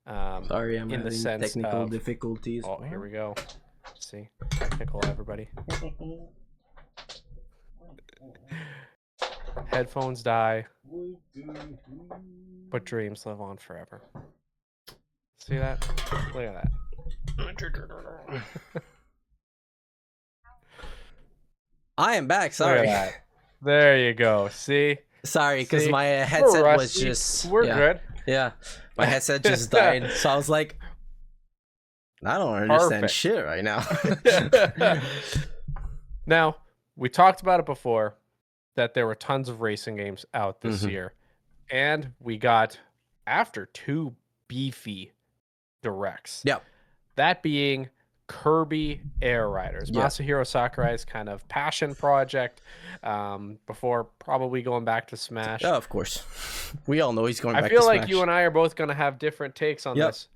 Sorry, I'm in the having sense technical of difficulties. Oh, here we go. Let's see, technical, everybody. Headphones die, but dreams live on forever. See that? Look at that. I am back. Look at Sorry. that. There you go. See? Sorry, because See? my We're headset was rusty. just We're good. yeah. My headset just died, so I was like, I don't understand Perfect. shit right now. Now, we talked about it before that there were tons of racing games out this Mhm. year. And we got, after two beefy directs, Yep. that being Kirby Air Riders, Yeah. Masahiro Sakurai's kind of passion project, before probably going back to Smash. Yeah, of course. We all know he's going I back feel to like Smash. you and I are both going to have different takes on Yep. this.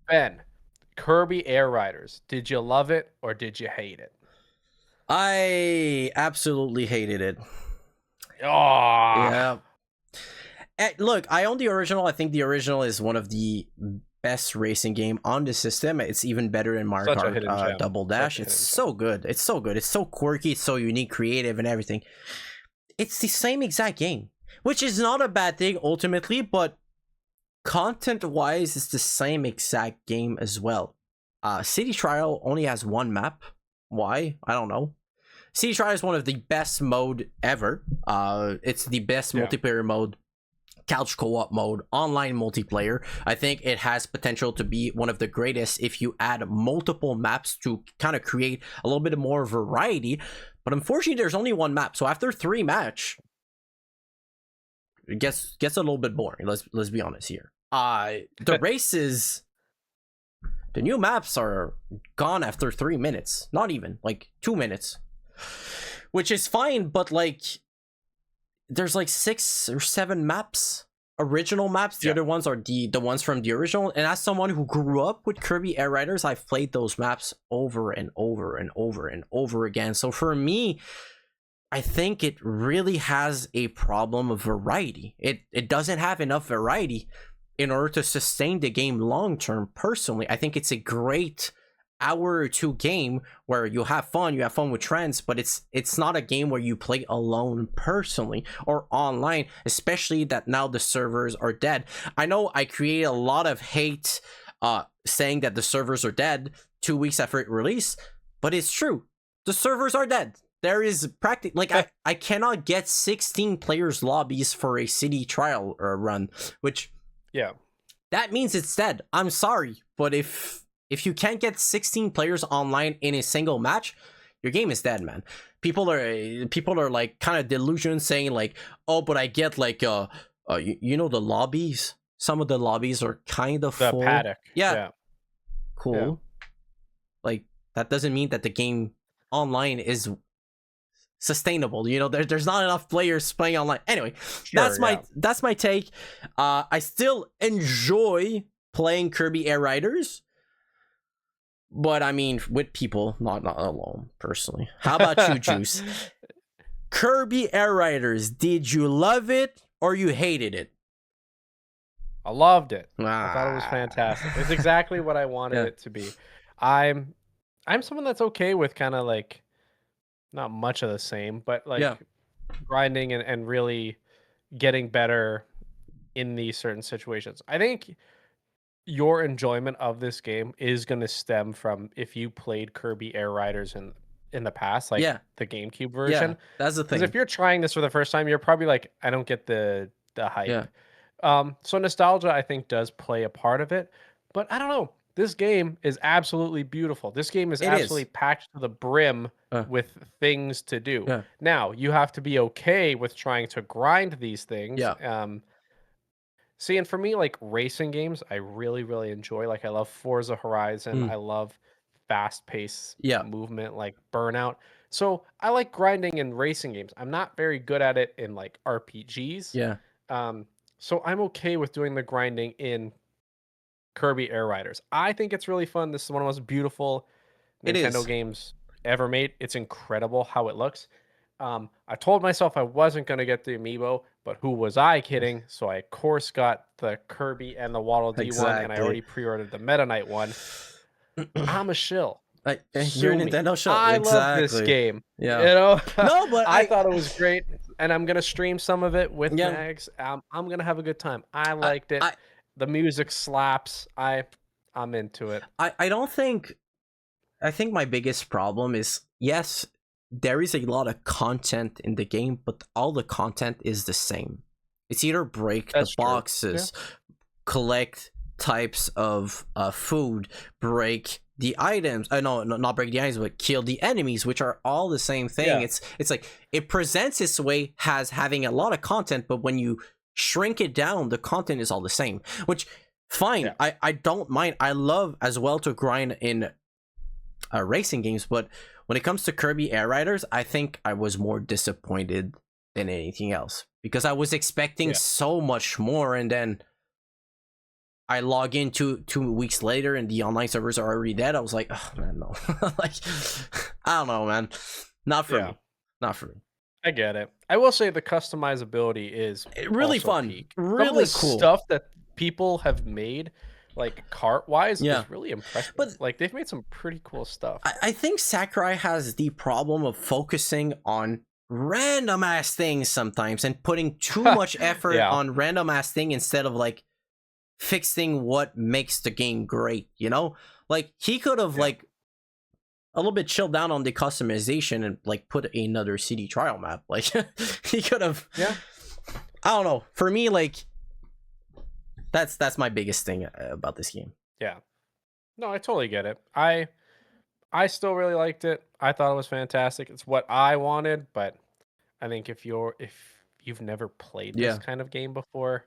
Ben, Kirby Air Riders, did you love it or did you hate it? I absolutely hated it. Oh, Yeah. Look, I own the original. I think the original is one of the best racing game on the system. It's even better than Mario such a hidden Kart gem. Double Such a Dash. hidden It's gem. so good. It's so good. It's so quirky. It's so unique, creative, and everything. It's the same exact game, which is not a bad thing ultimately, but content-wise, it's the same exact game as well. City Trial only has one map. Why? I don't know. City Trial is one of the best mode ever. It's the best multiplayer mode, couch co-op mode, online multiplayer. I think it has potential to be one of the greatest if you add multiple maps to kind of create a little bit more variety. But unfortunately, there's only one map. So after 3 match, it gets a little bit boring. Let's be honest here. The races, the new maps are gone after 3 minutes. Not even, like 2 minutes. Which is fine, but like there's like 6 or 7 maps, original maps. The other ones are the ones from the original. And as someone who grew up with Kirby Air Riders, I've played those maps over and over and over and over again. So for me, I think it really has a problem of variety. It doesn't have enough variety in order to sustain the game long term. Personally, I think it's a great hour or 2 game where you have fun with friends, but it's not a game where you play alone personally or online, especially that now the servers are dead. I know I created a lot of hate saying that the servers are dead 2 weeks after it released, but it's true. The servers are dead. There is practically like I cannot get 16 players lobbies for a city trial run, which that means it's dead. I'm sorry, but if you can't get 16 players online in a single match, your game is dead, man. People are like kind of delusion saying like, oh, but I get like you know the lobbies. Some of the lobbies are kind of full. paddock. Yeah. Cool. Yeah. Like that doesn't mean that the game online is sustainable. You know, there's not enough players playing online. Anyway, that's my take. I still enjoy playing Kirby Air Riders, but I mean with people, not alone personally. How about you, Juice? Kirby Air Riders, did you love it or you hated it? I loved it. I thought it was fantastic. It's exactly what I wanted it to be. I'm someone that's okay with kind of like not much of the same, but like grinding and really getting better in these certain situations. I think your enjoyment of this game is going to stem from if you played Kirby Air Riders in the past, like the GameCube version. That's the thing. Because if you're trying this for the first time, you're probably like, I don't get the hype. So nostalgia, I think, does play a part of it. But I don't know. This game is absolutely beautiful. This game is absolutely packed to the brim with things to do. Now, you have to be okay with trying to grind these things. See, and for me, like racing games, I really, really enjoy. Like, I love Forza Horizon. I love fast-paced movement, like Burnout. So I like grinding in racing games. I'm not very good at it in like RPGs. So I'm okay with doing the grinding in Kirby Air Riders. I think it's really fun. This is one of the most beautiful Nintendo games ever made. It's incredible how it looks. I told myself I wasn't going to get the amiibo, but who was I kidding? So I, of course, got the Kirby and the Waddle Dee one, and I already pre-ordered the Meta Knight one. I'm a shill. You're a Nintendo shill. I love this game. You know? No, but I thought it was great, and I'm going to stream some of it with Mags. I'm going to have a good time. I liked it. The music slaps. I'm into it. I don't think. I think my biggest problem is, yes, there is a lot of content in the game, but all the content is the same. It's either break the That's true. Yeah. boxes, collect types of food, break the items. No, not break the items, but kill the enemies, which are all the same thing. Yeah. It's like it presents its way as having a lot of content, but when you shrink it down, the content is all the same. Which fine, Yeah. I don't mind. I love as well to grind in racing games, but when it comes to Kirby Air Riders, I think I was more disappointed than anything else because I was expecting so much more, and then I log in 2 weeks later and the online servers are already dead. I was like, oh man, no. Like, I don't know, man. Not for me. Not for me. I get it. I will say the customizability is Really also fun. peak. Really Some of the cool stuff that people have made, like cart wise, Yeah. is really impressive. But like they've made some pretty cool stuff. I think Sakurai has the problem of focusing on random ass things sometimes and putting too much effort Yeah. on random ass thing instead of like fixing what makes the game great, you know? Like he could have like a little bit chilled down on the customization and like put another city trial map. Like he could have. Yeah. I don't know. For me, like that's my biggest thing about this game. Yeah. No, I totally get it. I still really liked it. I thought it was fantastic. It's what I wanted, but I think if you've never played this kind of game before,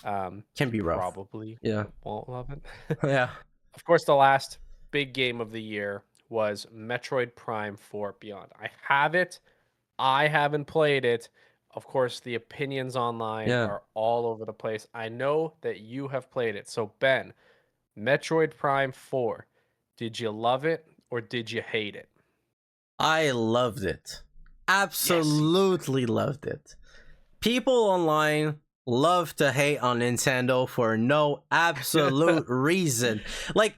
can be rough. Probably won't love it. Yeah. Of course, the last big game of the year was Metroid Prime 4 Beyond. I have it. I haven't played it. Of course, the opinions online are all over the place. I know that you have played it. So, Ben, Metroid Prime 4, did you love it or did you hate it? I loved it. Absolutely loved it. People online love to hate on Nintendo for no absolute reason. Like,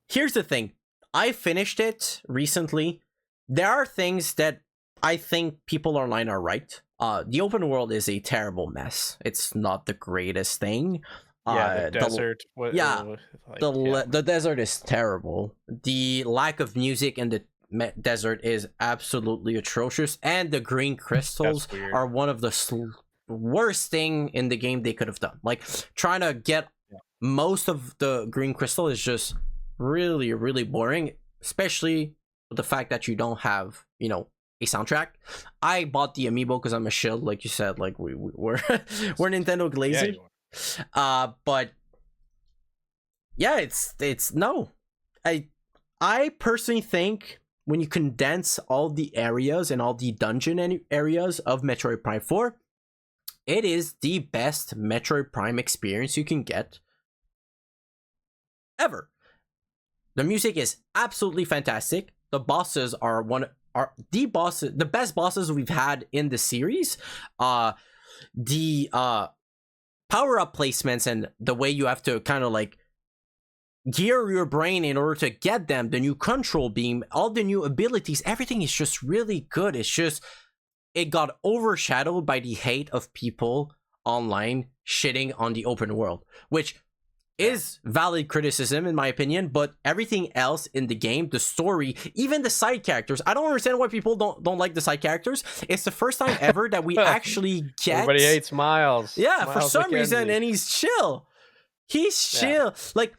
here's the thing. I finished it recently. There are things that I think people online are right. The open world is a terrible mess. It's not the greatest thing. The desert. The desert is terrible. The lack of music in the desert is absolutely atrocious, and the green crystals are one of the worst thing in the game they could have done. Like trying to get most of the green crystal is just really, really boring, especially with the fact that you don't have, you know, a soundtrack. I bought the amiibo because I'm a shield, like you said. Like we're we're Nintendo glazer. But yeah, it's no. I personally think when you condense all the areas and all the dungeon areas of Metroid Prime 4, it is the best Metroid Prime experience you can get ever. The music is absolutely fantastic. The bosses are the best bosses we've had in the series. The power-up placements and the way you have to kind of like gear your brain in order to get them, the new control beam, all the new abilities, everything is just really good. It's just, it got overshadowed by the hate of people online shitting on the open world, which is valid criticism in my opinion, but everything else in the game, the story, even the side characters, I don't understand why people don't like the side characters. It's the first time ever that we actually get... Everybody hates Miles. Yeah, for some reason, and he's chill. He's chill. Like,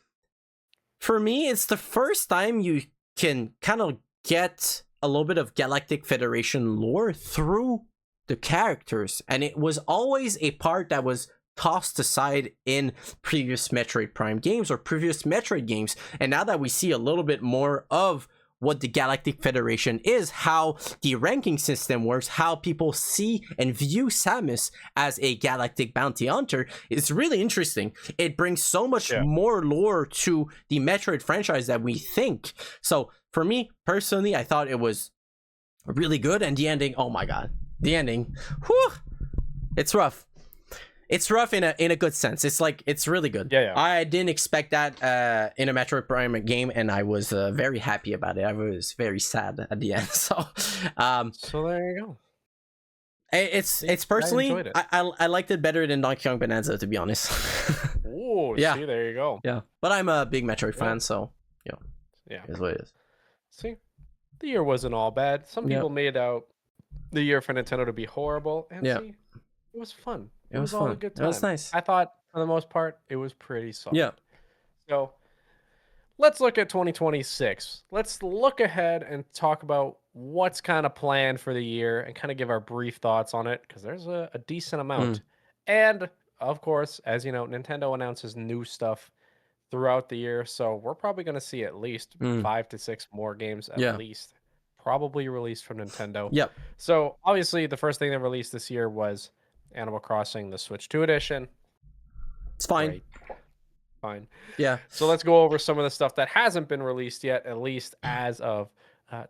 for me, it's the first time you can kind of get a little bit of Galactic Federation lore through the characters, and it was always a part that was tossed aside in previous Metroid Prime games or previous Metroid games, and now that we see a little bit more of what the Galactic Federation is, how the ranking system works, how people see and view Samus as a galactic bounty hunter, is really interesting. It brings so much more lore to the Metroid franchise that we think. So for me personally, I thought it was really good, and the ending, oh my god, the ending, whew, it's rough. It's rough in a good sense. It's like, it's really good. I didn't expect that in a Metroid Prime game, and I was very happy about it. I was very sad at the end. So there you go. It's personally, I liked it better than Donkey Kong Bonanza, to be honest. Oh, Yeah, see, there you go. yeah. But I'm a big Metroid Yeah, fan, so yeah. is what it is. See, the year wasn't all bad. Some Yep, people made out the year for Nintendo to be horrible, and yeah. see, it was fun. It It was was all a fun. good It was time. nice. I thought, for the most part, it was pretty Yeah. solid. So let's look at 2026. Let's look ahead and talk about what's kind of planned for the year and kind of give our brief thoughts on it because there's a decent Mm, amount. And of course, as you know, Nintendo announces new stuff throughout the year. So we're probably going to see at least mm, 5 to 6 more games, at yeah. least, probably released from Nintendo. Yep. So obviously, the first thing they released this year was Animal Crossing, the Switch 2 edition. It's fine. Great. Fine. Yeah. So let's go over some of the stuff that hasn't been released yet, at least as of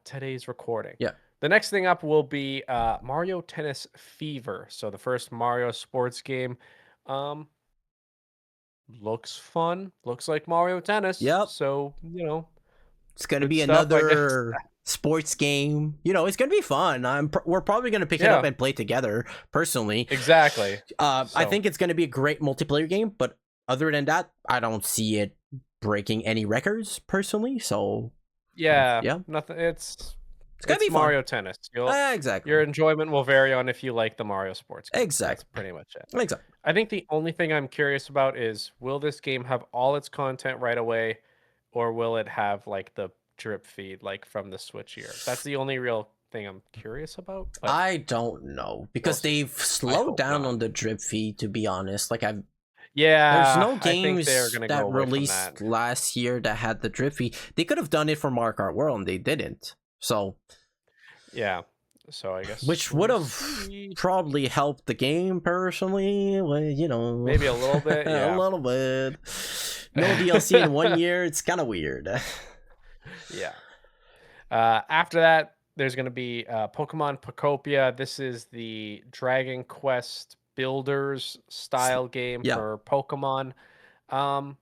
today's recording. Yeah. The next thing up will be Mario Tennis Fever. So the first Mario sports game. Um, looks fun. Looks like Mario Tennis. Yep. So, It's gonna good be stuff, I guess. another sports game. It's gonna be fun. We're probably gonna pick it up Yeah, and play together. Personally, exactly. I So, think it's gonna be a great multiplayer game. But other than that, I don't see it breaking any records. Personally, so yeah, yeah, nothing. it's gonna It's be fun. Mario Tennis. Exactly. Your enjoyment will vary on if you like the Mario sports games. That's Exactly. pretty much it. Exactly. I think the only thing I'm curious about is will this game have all its content right away, or will it have like the drip feed like from the Switch year? That's the only real thing I'm curious about, but I don't know we'll because see. they've I slowed hope down not. on the drip feed. To be honest, like there's Yeah, no I think they're games gonna go that away from that. released last year that had the drip feed. They could have done it for Mario Kart World and they didn't. So, Yeah. So I guess which would we'll have see. probably helped the game personally. Well, Maybe a little bit, a yeah. little bit. No DLC in 1 year. It's kind of weird. Yeah. After that, there's going to be Pokemon Pocopia. This is the Dragon Quest Builders style game Yeah. for Pokemon. Um,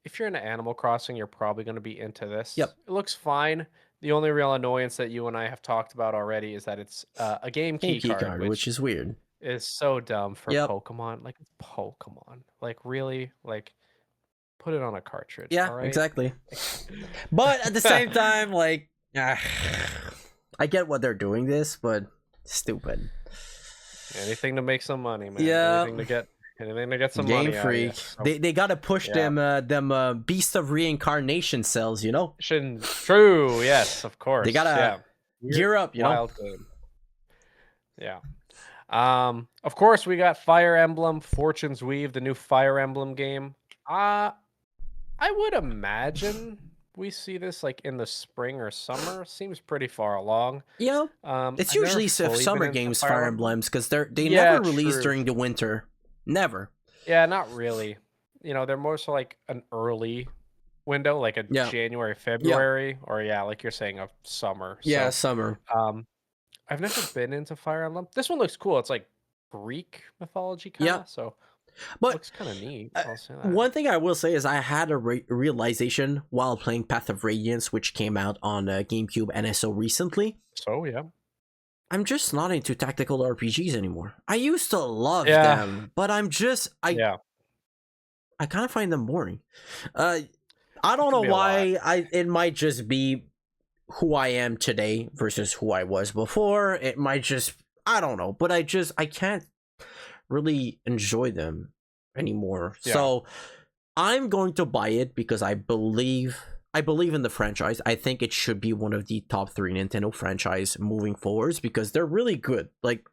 if you're into Animal Crossing, you're probably going to be into this. Yep. It looks fine. The only real annoyance that you and I have talked about already is that it's a game Game key key card, card, which which is weird. is so dumb for Yep. Pokemon. Like, it's Pokemon. Like, really? Like, put it on a cartridge, Yeah, all right? exactly. But at the same time, like, I get what they're doing this, but stupid. Anything to make some money, man. Yeah, Anything to get some Game money out of you. Freak. So, They gotta push yeah. them Beast of Reincarnation cells. True, yes, of They course. gotta Yeah. Weird, gear up. wild game. Yeah. Of course we got Fire Emblem Fortune's Weave, the new Fire Emblem game. I would imagine we see this like in the spring or summer. Seems pretty far along. Yeah. It's I've never usually fully been summer into games, Fire Fire Emblem. Emblems, because they Yeah, never release true. during the winter. Never. Yeah, not really. They're more so like an early window, like a Yeah. January, Yeah. February, or yeah, like you're saying, a summer. Yeah. So, Summer. um, I've never been into Fire Emblem. This one looks cool. It's like Greek mythology kind Yeah. of, so But looks kind of neat. I'll say that. one thing I will say is I had a realization while playing Path of Radiance, which came out on GameCube NSO recently. So yeah, I'm just not into tactical RPGs anymore. I used to love yeah, them, but yeah. I kind of find them boring. I don't It can know be a lot. why. It might just be who I am today versus who I was before. It might just I don't know, but I can't really enjoy them anymore. Yeah, So I'm going to buy it because I believe in the franchise. I think it should be one of the top 3 Nintendo franchise moving forwards because they're really good. Like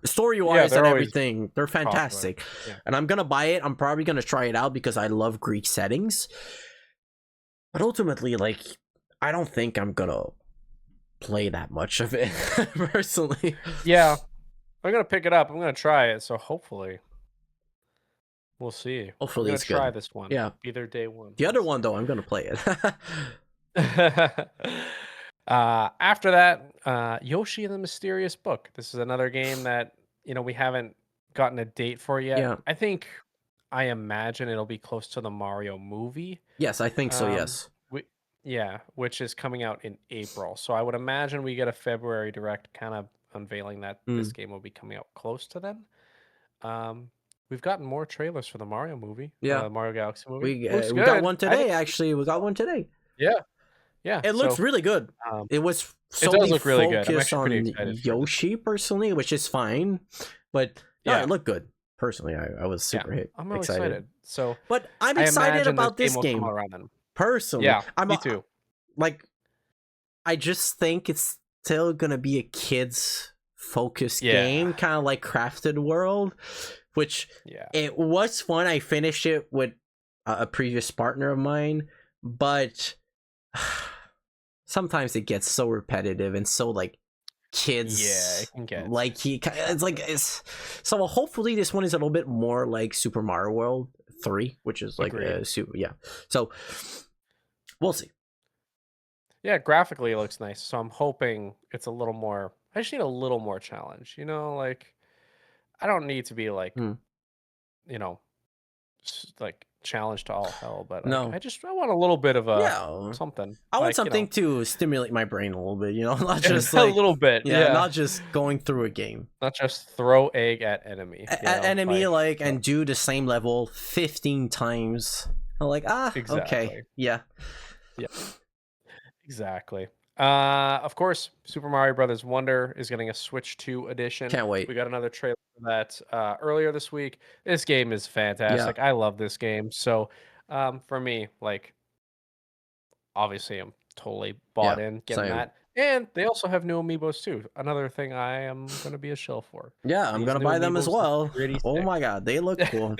story yeah. wise They're and always everything, they're popular. fantastic. Yeah, And I'm gonna buy it. I'm probably gonna try it out because I love Greek settings. But ultimately, like, I don't think I'm gonna play that much of it personally. yeah. I'm gonna pick it up. I'm gonna try it. So hopefully, we'll see. I'm Hopefully, gonna it's try good. this one. Yeah. Be there day one. The other Let's one see. though, I'm gonna play it. After that, Yoshi and the Mysterious Book. This is another game that we haven't gotten a date for yet. Yeah. I imagine it'll be close to the Mario movie. Yes, I think so. Um, Yes. we, yeah, which is coming out in April. So I would imagine we get a February direct, kind of unveiling that this Mm. game will be coming out close to then. Um, we've gotten more trailers for the Mario movie, Yeah, Mario Galaxy movie. Looks we got good. one I think today. it's gonna be Actually, we got one today. yeah, yeah. It looks So really good. um, It was it does solely look really good. I'm focused actually pretty on excited for it this week. Yoshi personally, which is fine. But no, Yeah, it looked good. Personally, I was yeah. super I'm really excited. excited. So But I'm I excited imagine this about game this will come out game. around then. Personally, Yeah, me too. like I just think it's still gonna be a kids focused Yeah, game, kind of like Crafted World, which yeah. it was fun. I finished it with a previous partner of mine, but sometimes it gets so repetitive and so like Yeah, kids it can get like it's like exactly. it's so hopefully this one is a little bit more like Super Mario World 3, which is like Agreed. a super, yeah, so we'll see. Yeah, graphically it looks nice. So I'm hoping it's a little more. I just need a little more challenge. Like I don't need to be like Hmm. you know like challenged to all hell, but like No, I want a little bit of a yeah, something. I want Like something to stimulate my brain a little bit, not just a like, little bit. yeah, Yeah, not just going through a game not just throw egg at enemy. enemy, Like like, so- and do the same level 15 times. I'm like, okay, exactly. yeah, Yeah, exactly. Of course, Super Mario Brothers Wonder is getting a Switch 2 edition. can't wait. We got another trailer for that earlier this week. This game is Yeah, fantastic. I love this game. So, for me, like, obviously, I'm totally bought yeah, in getting same. that. And they also have new amiibos too. Another thing I am gonna be a shill for. Yeah, I'm These gonna new buy them as amiibos look well. pretty Oh sick. my god, they look cool.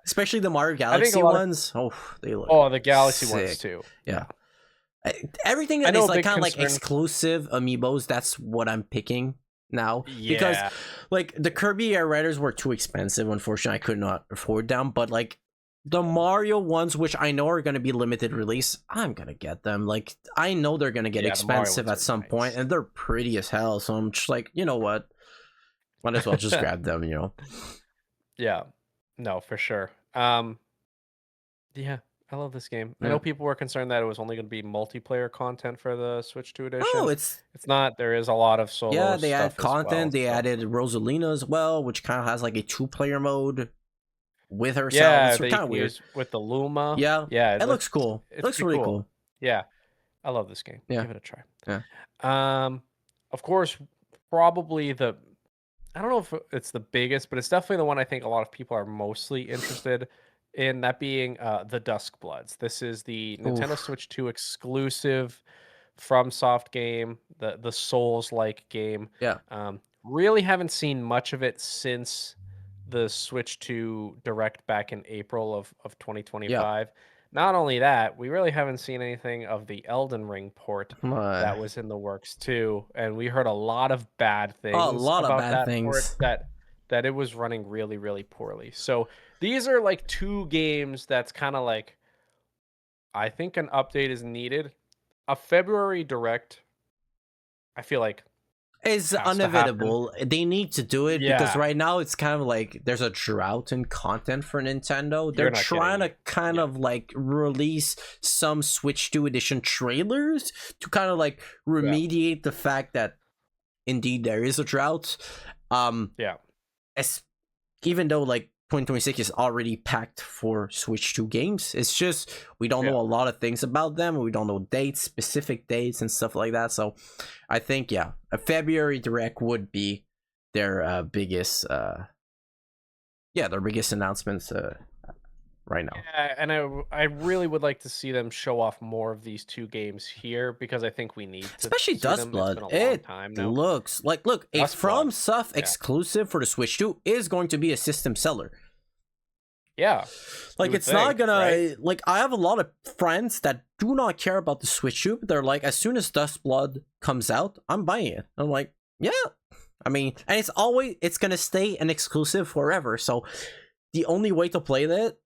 Especially the Mario I think a Galaxy lot of ones. Oh, they look oh, the Galaxy ones sick. too. Yeah. Yeah. Everything I that know is a like big kind of like concern. exclusive amiibos, that's what I'm picking now. Because Yeah. like the Kirby Air Raiders were too expensive. Unfortunately, I could not afford them. But like the Mario ones, which I know are gonna be limited release, I'm gonna get them. Like I know they're gonna get Yeah, the Mario expensive ones at are some point, nice. and they're pretty as hell. So I'm just like, you know what? Might as well just grab them. Yeah. No, for sure. Yeah, I love this game. I know Yeah. people were concerned that it was only going to be multiplayer content for the Switch 2 Oh, edition. it's It's not. There is a lot of yeah, solo they add stuff as well. content. They So, added Rosalina as well, which kind of has like a two-player mode with herself. yeah, It's that you kind of can weird. use with the Luma. Yeah, Yeah, it looks cool. It it's looks pretty really cool. cool. Yeah, I love this game. Yeah, Give it a try. yeah. Um, of course, probably the I don't know if it's the biggest, but it's definitely the one I think a lot of people are mostly interested in, that being the Dusk Bloods. This is the Nintendo Oof. Switch 2 exclusive from soft game, the Souls like game. Yeah. Really haven't seen much of it since the Switch 2 Direct back in April of Yeah. 2025. Not only that, we really haven't seen anything of the Elden Ring port Uh, that was in the works too, and we heard a lot of bad a things lot of about bad that port, things. that it was running really, really poorly. So these are like two games that's kind of like I think an update is needed. A February Direct, I feel like It's has to happen. unavoidable. They need to do it because Yeah, right now it's kind of like there's a drought in content for Nintendo. They're you're not trying getting to kind yeah, of like release some Switch 2 edition trailers to kind of like yeah, remediate the fact that indeed there is a drought. Um, yeah, as even though like 2026 is already packed for Switch 2 games, it's just we don't yeah. know a lot of things about them. We don't know dates, specific dates, and stuff like that. So I think yeah, a February Direct would be their biggest their biggest announcements right now. Yeah, and I really would like to see them show off more of these two games here because I think we need to Especially see them. It's Dustblood. been a long It time now. looks like look, a Duskblood. From Soft Yeah. exclusive for the Switch 2 is going to be a system seller. Yeah. You Like would it's not think, right? gonna like I have a lot of friends that do not care about the Switch 2, but they're like, as soon as Dustblood comes out, I'm buying it. I'm like, yeah. I mean, and it's gonna stay an exclusive forever. So the only way to play that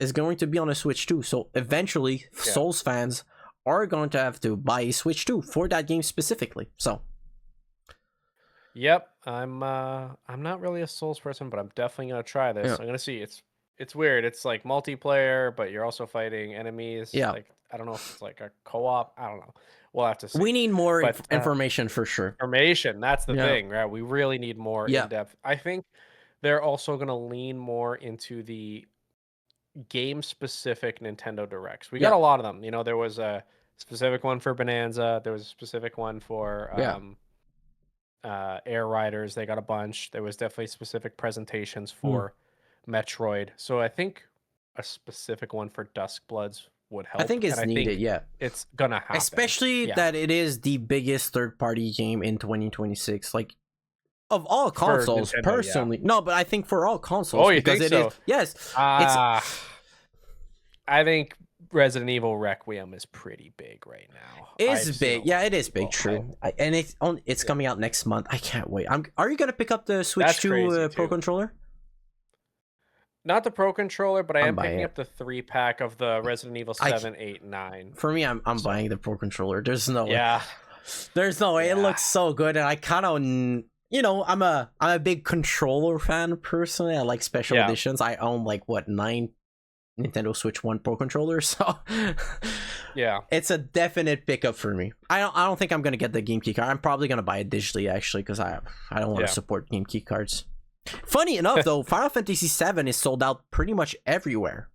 is going to be on a Switch 2. So eventually Yeah. Souls fans are going to have to buy a Switch 2 for that game specifically. So Yep. I'm not really a Souls person, but I'm definitely gonna try this. yeah. I'm gonna see. It's weird. It's like multiplayer, but you're also fighting enemies. Yeah. Like I don't know if it's like a co-op. I don't know. We'll have to see. We need more But information for sure. information, that's the Yeah. thing, right? We really need more Yeah. in-depth. I think they're also going to lean more into the game specific Nintendo Directs. We got Yeah, a lot of them. You know, there was a specific one for Bonanza. There was a specific one for yeah. Air Riders. They got a bunch. There was definitely specific presentations Hmm. for Metroid. So I think a specific one for Dusk Bloods would I help, think and it's I needed. think Yeah, it's gonna happen. especially Yeah, that it is the biggest third-party game in 2026. Like of all for consoles, Nintendo. Yeah. personally, no, but I think for all Oh, consoles you because think it is. so? Yes, it's Ah, I think Resident Evil Requiem is pretty big right now. is I've seen a big. lot Yeah, of it is big. people hype. True, and it's Yeah, coming out next month. I can't wait. Are you gonna pick up the Switch that's 2 crazy Pro too. controller? Not the Pro controller, but I I'm am buying picking it. up the 3-pack of the Resident Evil I 7, 8, 9. For me, I'm So buying the Pro controller. There's no way. yeah, There's no way. It yeah, looks so good, and I kind of, I'm a big controller fan personally. I like special yeah, editions. I own like what 9 Nintendo Switch 1 Pro controllers, so yeah. it's a definite pickup for me. I don't think I'm gonna get the game key card. I'm probably gonna buy it digitally actually because I don't want to Yeah. support game key cards. Funny enough, though, Final Fantasy VII is sold out pretty much everywhere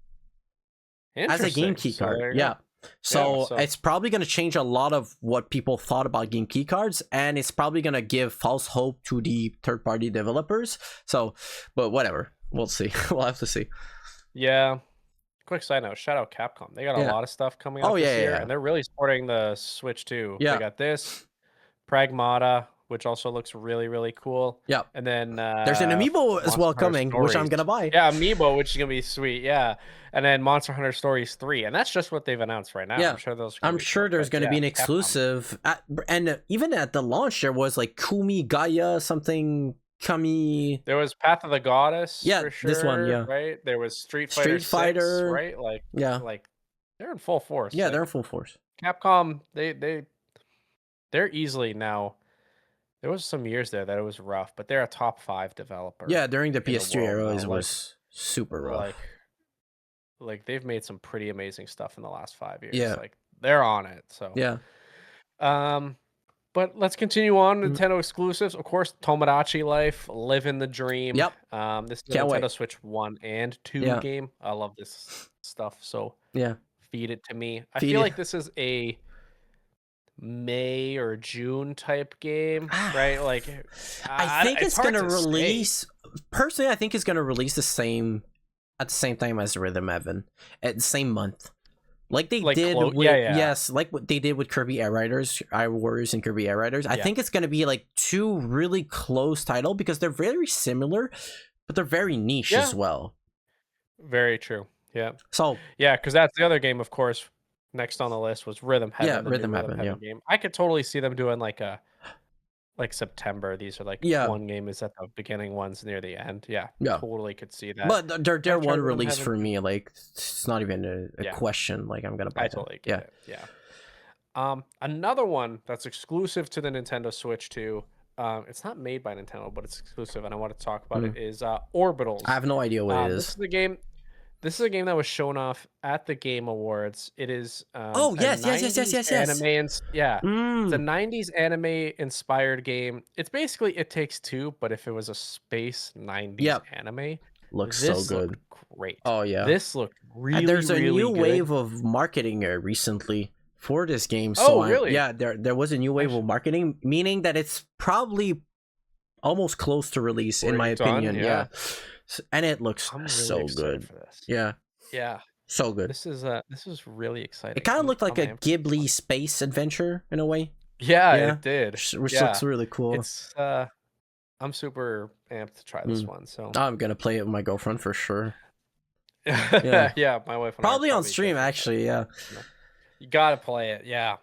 as a game Interesting. key So card. there you Yeah. go. Yeah, So so it's probably going to change a lot of what people thought about game key cards, and it's probably going to give false hope to the third party developers. So, but whatever. We'll see. We'll have to see. yeah. Quick side note, shout out Capcom. They got a Yeah. lot of stuff coming Oh, out yeah, this yeah, year, yeah. and they're really supporting the Switch too. They Yeah. got this, Pragmata, which also looks really, really cool. Yeah. And then There's an amiibo as well Monster Hunter coming, which I'm Stories. going to buy. Yeah, Amiibo, which is gonna be sweet. Yeah. And then Monster Hunter Stories 3. And that's just what they've announced right now. Yeah. I'm sure those are gonna I'm be sure cool. there's But going to be yeah, an Capcom. exclusive. And even at the launch, there was like Kumi Gaia, something Kami. There was Path of the Goddess Yeah, for sure, this one, yeah. right? There was Street Fighter Street 6, Fighter. right? Yeah. Like they're in full force. Yeah, they're Like in full force. Capcom, they're easily now. There was some years there that it was rough, but they're a top 5 developer Yeah, during the in the PS3 world era, now. it was super Like, rough. they've made some pretty amazing stuff in the last 5 years. Yeah. Like they're on it. So Yeah. um, but let's continue on Mm. Nintendo exclusives. Of course, Tomodachi Life, living the dream. Yep. This is a Can't Nintendo wait. Switch 1 and 2 Yeah. game. I love this stuff. So Yeah. feed it to me. I Feed feel it. like this is a May or June type game, right? Like, I think it's hard gonna to say. release. Personally, I think it's gonna release the same at the same time as Rhythm Heaven at the same month, like they Like did clo- with yeah, yeah. yes, like what they did with Kirby Air Riders, I Warriors, and Kirby Air Riders. I Yeah. think it's gonna be like 2 really close title because they're very similar, but they're very niche Yeah. as well. Very true. Yeah, So yeah, because that's the other game, of course. Next on the list was Rhythm Heaven. yeah, the new Rhythm Heaven. Yeah. game. I could totally see them doing like September. These are like Yeah. one game is at the beginning, one's near the end. Yeah, Yeah. totally could see that. But they're I've tried one Rhythm release Heaven for too. me. Like it's not even a Yeah. question. Like I'm gonna buy I them. totally Yeah. get it. Yeah. Another one that's exclusive to the Nintendo Switch too. It's not made by Nintendo, but it's exclusive, and I want to talk about it. Is Orbitals. I have no idea what it This is. is the game. This is a game that was shown off at the Game Awards. It is Oh, a yes. 90s anime. Yeah, it's a Mm. 90s anime inspired game. It's basically It Takes Two, but if it was a space 90s Yep. anime, Looks this so good. looked great. Oh yeah. This looked really, And there's a really new good. wave of marketing recently for this game. Oh, So really? yeah, there was a new wave of marketing, meaning that it's probably almost close to release, in my Already done, opinion. yeah. Yeah. And it looks I'm really so excited good. for this. Yeah, Yeah, so good. this is really exciting. It kind of I'm- looked like I'm a amped for this one. Ghibli space adventure in a way, Yeah, Yeah. it did. which Yeah. looks really cool. It's I'm super amped to try this one. So I'm gonna play it with my girlfriend for sure. yeah, yeah, my wife and I are Probably on stream, definitely- actually. Yeah. You gotta play it, yeah.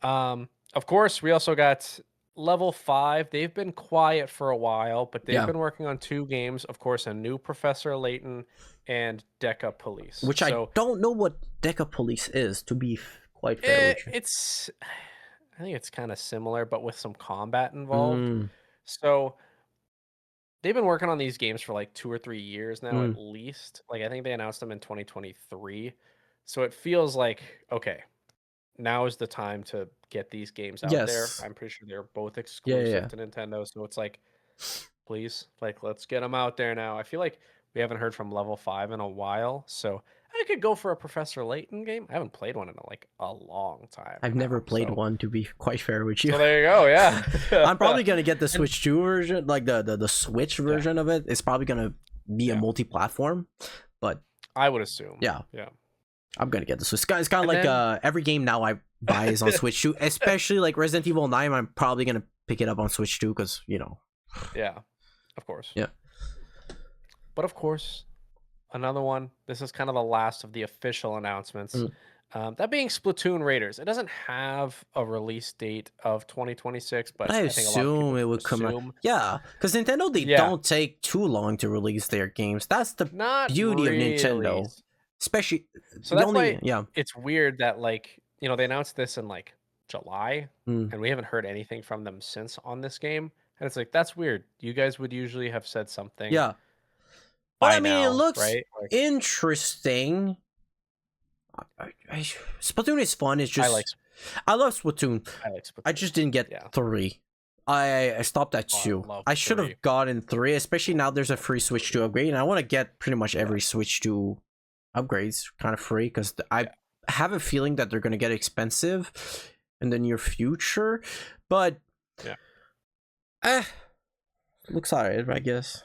Of course, we also got Level 5. They've been quiet for a while, but they've Yeah. been working on 2 games. Of course, a new Professor Layton and Deca Police. Which I don't know what Deca Police is, to be quite fair with you. I think it's kind of similar, but with some combat involved. Mm, So they've been working on these games for like 2 or 3 years now, Mm. at least. Like I think they announced them in 2023. So it feels like, okay, now is the time to get these games out there. Yes. I'm pretty sure they're both exclusive yeah. to Nintendo. So it's like, please. Like, let's get them out there now. I feel like we haven't heard from level 5 in a while, so I could go for a Professor Layton game. I haven't played one in like a long time I've never now. played one, to be quite fair with you. So there you go. Yeah. I'm probably gonna get the And Switch 2 version, like the Switch yeah, version of it. It's probably gonna be a yeah. multi-platform, but I would assume. yeah, Yeah. I'm gonna get the Switch. It's kind of And like then every game now I buy is on Switch 2, especially like Resident Evil 9. I'm probably gonna pick it up on Switch 2 because yeah, of course. yeah. But of course, another one. This is kind of the last of the official announcements. Mm. That being Splatoon Raiders. It doesn't have a release date of 2026, but I I think a lot of people assume it do would come out. assume. Yeah, because Nintendo, they Yeah, don't take too long to release their games. That's the not beauty of really. Nintendo. Especially So the that's why only yeah. it's weird that like, they announced this in like July Mm, and we haven't heard anything from them since on this game. And it's like that's weird. You guys would usually have said something yeah. But I by mean, it now, looks right? Like interesting. Splatoon is fun. It's I like just I love Splatoon. I like I Splatoon. just didn't get Yeah. 3. I stopped at Oh, I 2. love I should 3. have gotten 3, especially now there's a free Switch 2 upgrade, and I want to get pretty much Yeah. every Switch 2 upgrades kind of free because I Yeah. have a feeling that they're gonna get expensive in the near future. But Yeah. looks alright, I guess.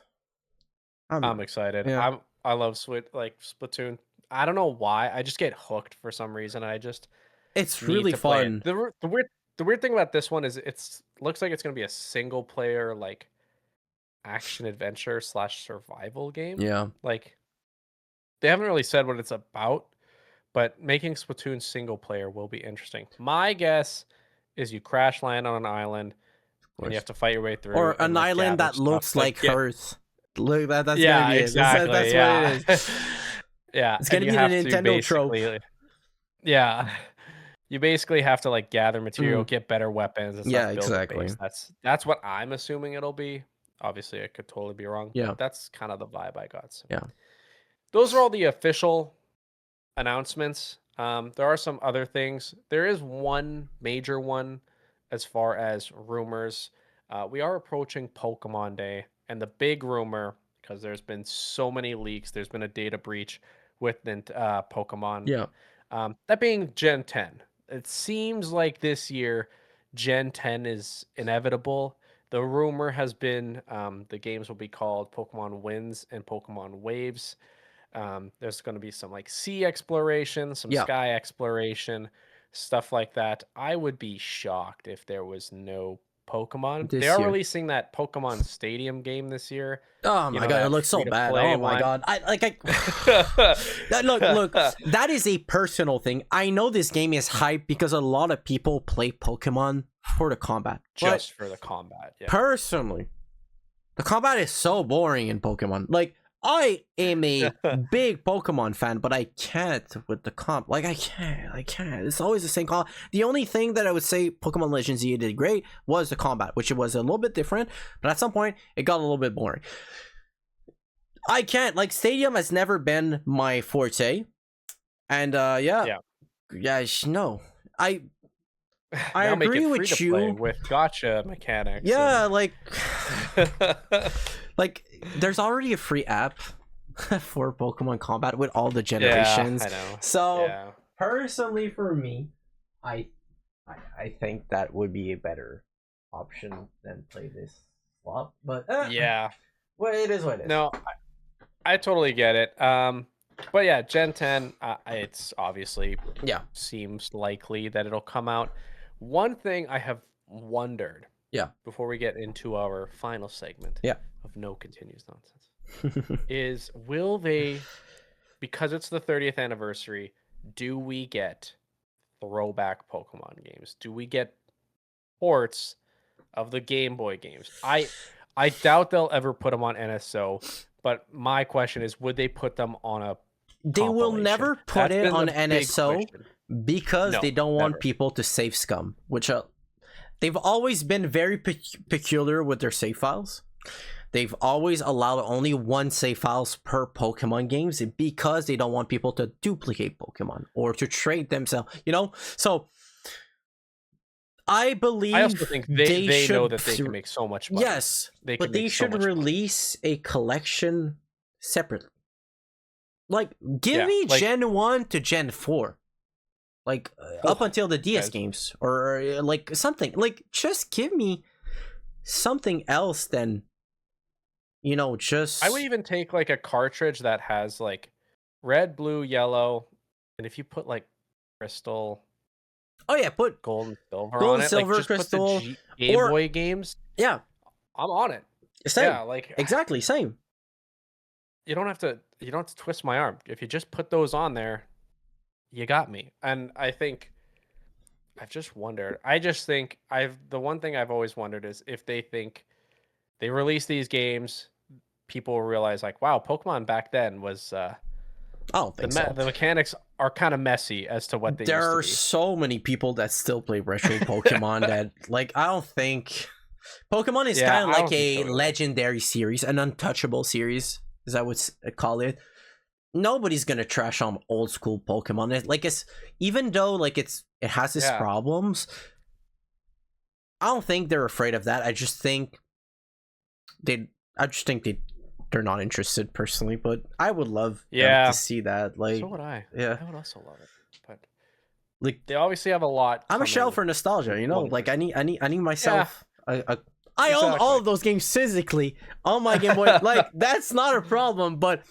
I'm excited. Yeah. I love Splatoon. I don't know why. I just get hooked for some reason. I just It's need really to play it. fun. The weird thing about this one is it's looks like it's gonna be a single player like action adventure slash survival game. Yeah. Like they haven't really said what it's about, but making Splatoon single player will be interesting. My guess is you crash land on an island Of and you course. have to fight your way through Or and an like island gather that stuff looks to like get. Earth. Look, that's gonna Yeah, be it. That's exactly. what Yeah. it is. Yeah, It's and gonna you be the have to Nintendo trope. basically yeah. You basically have to like gather material, Mm, get better weapons and yeah, stuff, build a exactly. base. That's what I'm assuming it'll be. Obviously, I could totally be wrong, Yeah, but that's kind of the vibe I got. So yeah, those are all the official announcements. There are some other things. There is one major one as far as rumors. We are approaching Pokemon Day, and the big rumor, because there's been so many leaks, there's been a data breach with Pokemon. yeah. That being Gen 10. It seems like this year Gen 10 is inevitable. The rumor has been the games will be called Pokemon Winds and Pokemon Waves. There's going to be some like sea exploration, some Yeah. sky exploration, stuff like that. I would be shocked if there was no Pokemon. They This are year. releasing that Pokemon Stadium game this year. Oh You my know, god, it that looks free so to bad. play Oh my one. god. Look, that is a personal thing. I know this game is hyped because a lot of people play Pokemon for the combat. But Just for the combat. Yeah. personally, the combat is so boring in Pokemon. Like, I am a big Pokemon fan, but I can't with the comp. Like, I can't. It's always the same comp. The only thing that I would say Pokemon Legends Z did great was the combat, which it was a little bit different, but at some point, it got a little bit boring. I can't. Like, Stadium has never been my forte. And, Yeah. no. I Now make agree it free with to play you. with gotcha mechanics. Yeah, And... like there's already a free app for Pokemon Combat with all the yeah, generations. I know. So Yeah. personally, for me, I think that would be a better option than play this swap. But Yeah. well, it is what it is. No, I totally get it. But yeah, Gen 10, it's obviously Yeah, seems likely that it'll come out. One thing I have wondered yeah, before we get into our final segment yeah. of no continues nonsense is will they, because it's the 30th anniversary, do we get throwback Pokemon games? Do we get ports of the Game Boy games? I doubt they'll ever put them on NSO, but my question is, would they put them on a They will compilation? never put That's it been on the big NSO question. because No, they don't want never. people to save scum, which they've always been very peculiar with their save files. They've always allowed only one save files per Pokemon games because they don't want people to duplicate Pokemon or to trade themselves, So I I also believe think they they know should. that they can make so much money. Yes, They can but they make so should much money. release a collection separately. Like, give Yeah, me like Gen 1 to Gen 4. Like, up oh, until the DS guys, games. Or, like, something. Like, just give me something else than, I would just. even take like a cartridge that has like red, blue, yellow, and if you put like crystal, Oh, yeah, put gold, and silver gold on and it, like silver just put the crystal. Game Or, Boy games, yeah, I'm on it. same. Yeah, like Exactly, same. you don't have to twist my arm. If you just put those on there, you got me. And I think I've just wondered. I just think I've the one thing I've always wondered is if they think they release these games, people will realize like, wow, Pokemon back then was I don't think so. the mechanics are kind of messy as to what they used There to are be. so many people that still play retro Pokemon that, like, I don't think. Pokemon is Yeah, kind of I like don't think a so either. legendary series, an untouchable series, as I would call it. Nobody's gonna trash on old school Pokemon. Like, it's even though like it has its Yeah, problems. I don't think they're afraid of that. They. I just think they're not interested personally. But I would love them to yeah. see that. So Like, would I. yeah, I would also love it, but like they obviously have a lot I'm a shell coming for nostalgia. in Like, wonders. I need Yeah, myself. I own all exactly. of those games physically on my Game Boy. Like, that's not a problem. But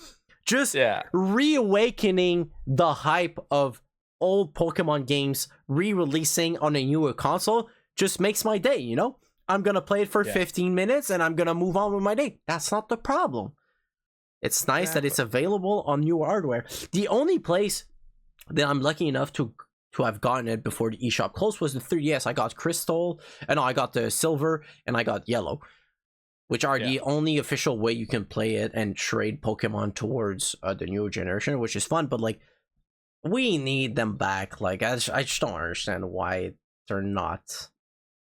just Yeah, reawakening the hype of old Pokemon games re-releasing on a newer console just makes my day, I'm gonna play it for yeah, 15 minutes and I'm gonna move on with my day. That's not the problem. It's nice that exactly. it's available on new hardware. The only place that I'm lucky enough to have gotten it before the eShop closed was the 3DS. I got Crystal, and I got the Silver, and I got Yellow, which are Yeah, the only official way you can play it and trade Pokemon towards the newer generation, which is fun. But like, we need them back. Like, I just don't understand why they're not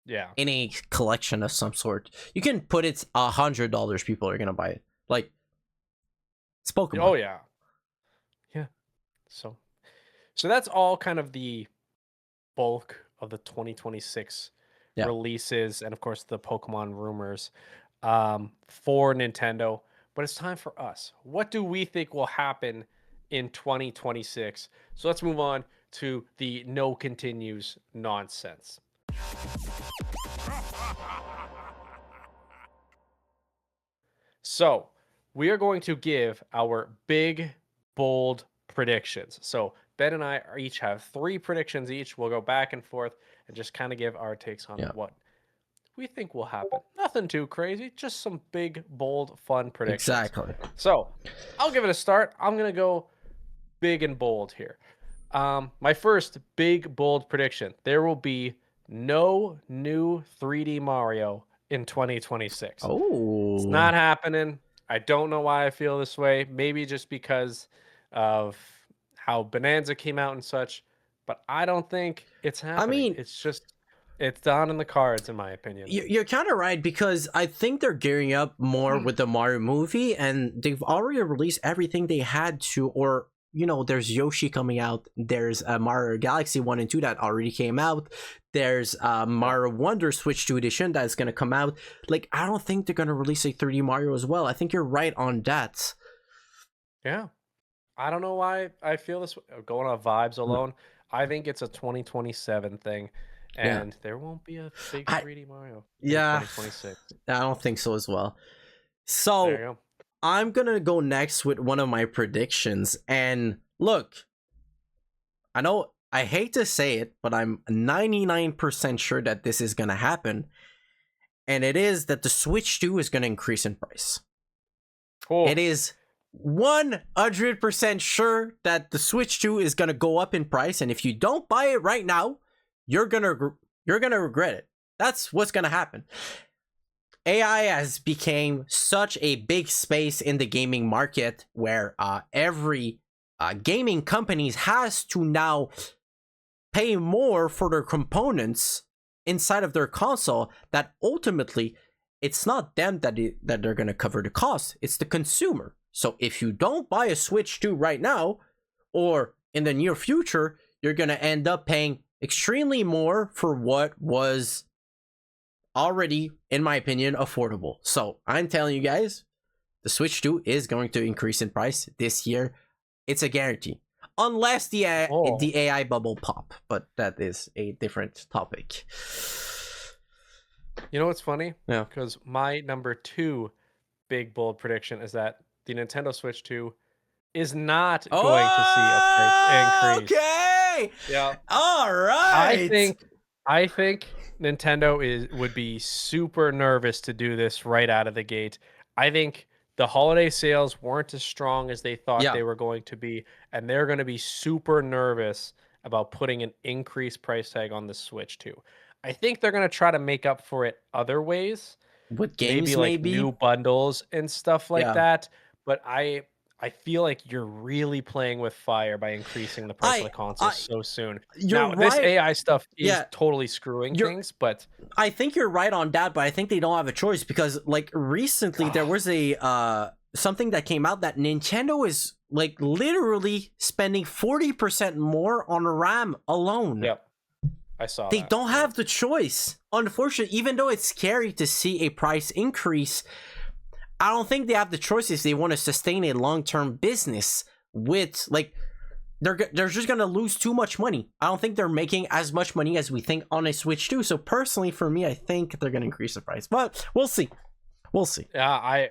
yeah. in a collection of some sort. You can put it $100. People are gonna buy it. Like, it's Pokemon. Oh yeah, yeah. So, so that's all kind of the bulk of the 2026 Yeah. releases, and of course the Pokemon rumors for Nintendo. But it's time for us. What do we think will happen in 2026? So let's move on to the no continues nonsense. So we are going to give our big, bold predictions. So Ben and I are each have three predictions each. We'll go back and forth and just kind of give our takes on Yeah. what we think will happen. Nothing too crazy, just some big, bold, fun predictions. Exactly. So I'll give it a start. I'm gonna go big and bold here. My first big, bold prediction: there will be no new 3D Mario in 2026. It's Oh. not happening. I don't know why I feel this way. Maybe just because of how Bonanza came out and such, but I don't think it's I happening. mean, It's just it's down in the cards in my opinion. you're kind of right, because I think they're gearing up more with the Mario movie, and they've already released everything they had to. Or, there's Yoshi coming out. There's Mario Galaxy 1 and 2 that already came out. There's Yeah. Mario Wonder Switch 2 edition that's going to come out. Like, I don't think they're going to release a 3D Mario as well. I think you're right on that. Yeah. I don't know why I feel this going on vibes Mm, alone. I think it's a 2027 thing yeah. and there won't be a big I 3D Mario in Yeah, 2026. I don't think so as well. There you So, go. I'm going to go next with one of my predictions. And look, I know I hate to say it, but I'm 99% sure that this is going to happen. And it is that the Switch 2 is going to increase in price. It Cool. is 100% sure that the Switch 2 is going to go up in price. And if you don't buy it right now, you're going to regret it. That's what's going to happen. AI has become such a big space in the gaming market where every gaming companies has to now pay more for their components inside of their console, that ultimately it's not them that they're going to cover the cost, it's the consumer. So if you don't buy a Switch 2 right now or in the near future, you're going to end up paying extremely more for what was already, in my opinion, affordable. So I'm telling you guys, the Switch 2 is going to increase in price this year. It's a guarantee. Unless Oh, the AI bubble pop, but that is a different topic. you know what's funny? Yeah. Because my number two big bold prediction is that the Nintendo Switch 2 is not going to see a price Oh, increase. okay. Yeah. All I right. think I think Nintendo would be super nervous to do this right out of the gate. I think the holiday sales weren't as strong as they thought Yeah. they were going to be, and they're going to be super nervous about putting an increased price tag on the Switch too. I think they're going to try to make up for it other ways, With maybe games, like maybe. new bundles and stuff like Yeah. that, but I feel like you're really playing with fire by increasing the price of I the console I so soon. You're Now, this right. AI stuff is Yeah. totally screwing You're things, but I think you're right on that, but I think they don't have a choice because like recently there was a something that came out that Nintendo is like literally spending 40% more on RAM alone. yep, I saw They that. don't Yep. have the choice. Unfortunately, even though it's scary to see a price increase, I don't think they have the choice if they want to sustain a long-term business with like they're just gonna lose too much money. I don't think they're making as much money as we think on a Switch 2. So personally, for me, I think they're gonna increase the price, but we'll see. We'll see. Yeah,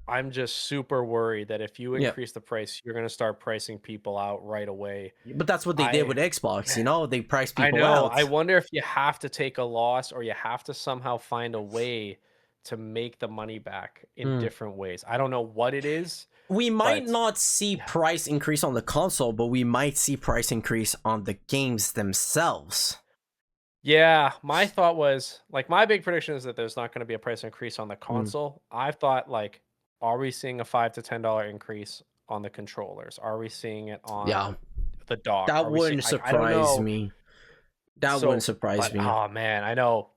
I'm just super worried that if you Yeah, increase the price, you're gonna start pricing people out right away. but that's what they did I with Xbox. You know, they price I people know. I out. wonder if you have to take a loss or you have to somehow find a way to make the money back in Hmm. different ways. I don't know what it is, We might but not see yeah. price increase on the console, but we might see price increase on the games themselves. Yeah, my thought was like my big prediction is that there's not going to be a price increase on the Mm, console. I thought like, are we seeing a $5 to $10 increase on the controllers? Are we seeing it yeah, on the dock? that Are we seeing? wouldn't I don't surprise know. me. That wouldn't So, surprise but me. oh man, I know.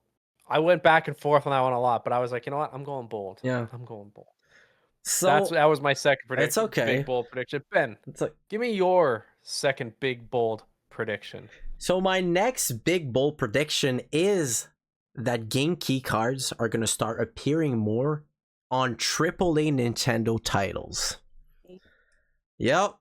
I went back and forth on that one a lot, but I was like, you know what? I'm going bold. Yeah. I'm going bold. So That was my second it's prediction, big okay. bold prediction. Ben, It's like give me your second big bold prediction. so. My next big bold prediction is that game key cards are gonna start appearing more on AAA Nintendo titles. Yep.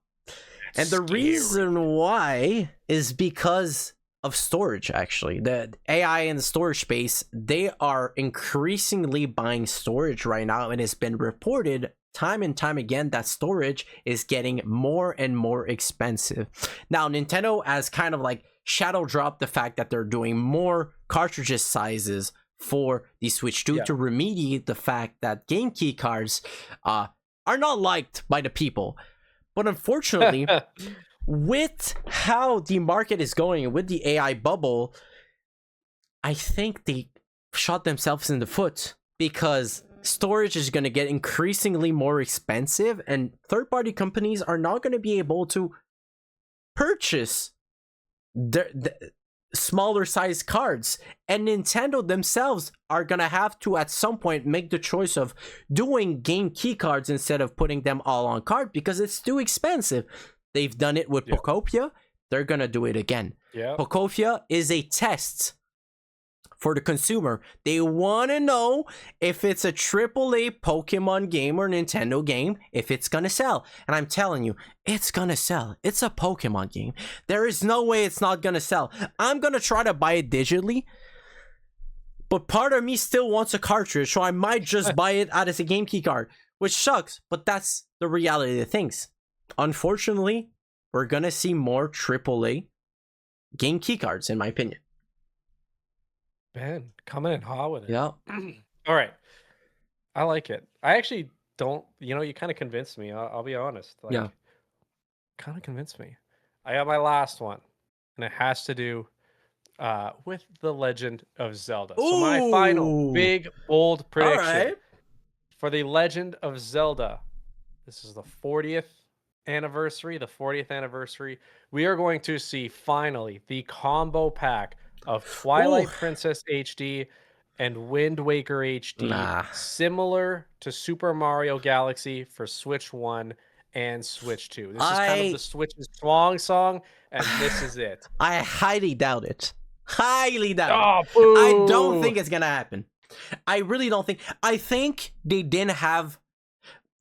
And the Scary. reason why is because of storage, actually. The AI in the storage space, they are increasingly buying storage right now, and it's been reported time and time again that storage is getting more and more expensive. Now, Nintendo has kind of like shadow dropped the fact that they're doing more cartridges sizes for the Switch 2 Yeah. to remediate the fact that game key cards are not liked by the people. But unfortunately, with how the market is going with the AI bubble, I think they shot themselves in the foot because storage is going to get increasingly more expensive and third-party companies are not going to be able to purchase the smaller size cards, and Nintendo themselves are gonna have to at some point make the choice of doing game key cards instead of putting them all on card because it's too expensive. They've done it with Yeah. Pokopia, they're gonna do it again. Yeah. Pokopia is a test for the consumer. They want to know if it's a AAA Pokemon game or Nintendo game, if it's going to sell. And I'm telling you, it's going to sell. It's a Pokemon game. There is no way it's not going to sell. I'm going to try to buy it digitally, but part of me still wants a cartridge, so I might just buy it out as a game key card, which sucks, but that's the reality of things. Unfortunately, we're going to see more AAA game key cards, in my opinion. Ben, coming in hot with it. Yeah. All right. I like it. I actually don't, you kind of convinced me. I'll be honest. Yeah. Like, kind of convinced me. I got my last one, and it has to do with The Legend of Zelda. So, my final Ooh. big, bold All prediction right. for The Legend of Zelda. This is the 40th anniversary. The 40th anniversary. We are going to see finally the combo pack of Ooh. Twilight Princess HD and Wind Waker HD, Nah. similar to Super Mario Galaxy for Switch 1 and Switch 2. This is kind of the I Switch's swan song. and this is it. I highly doubt it. Highly doubt it. Oh, I don't boo! think it's gonna happen. I really don't think. I think they didn't have.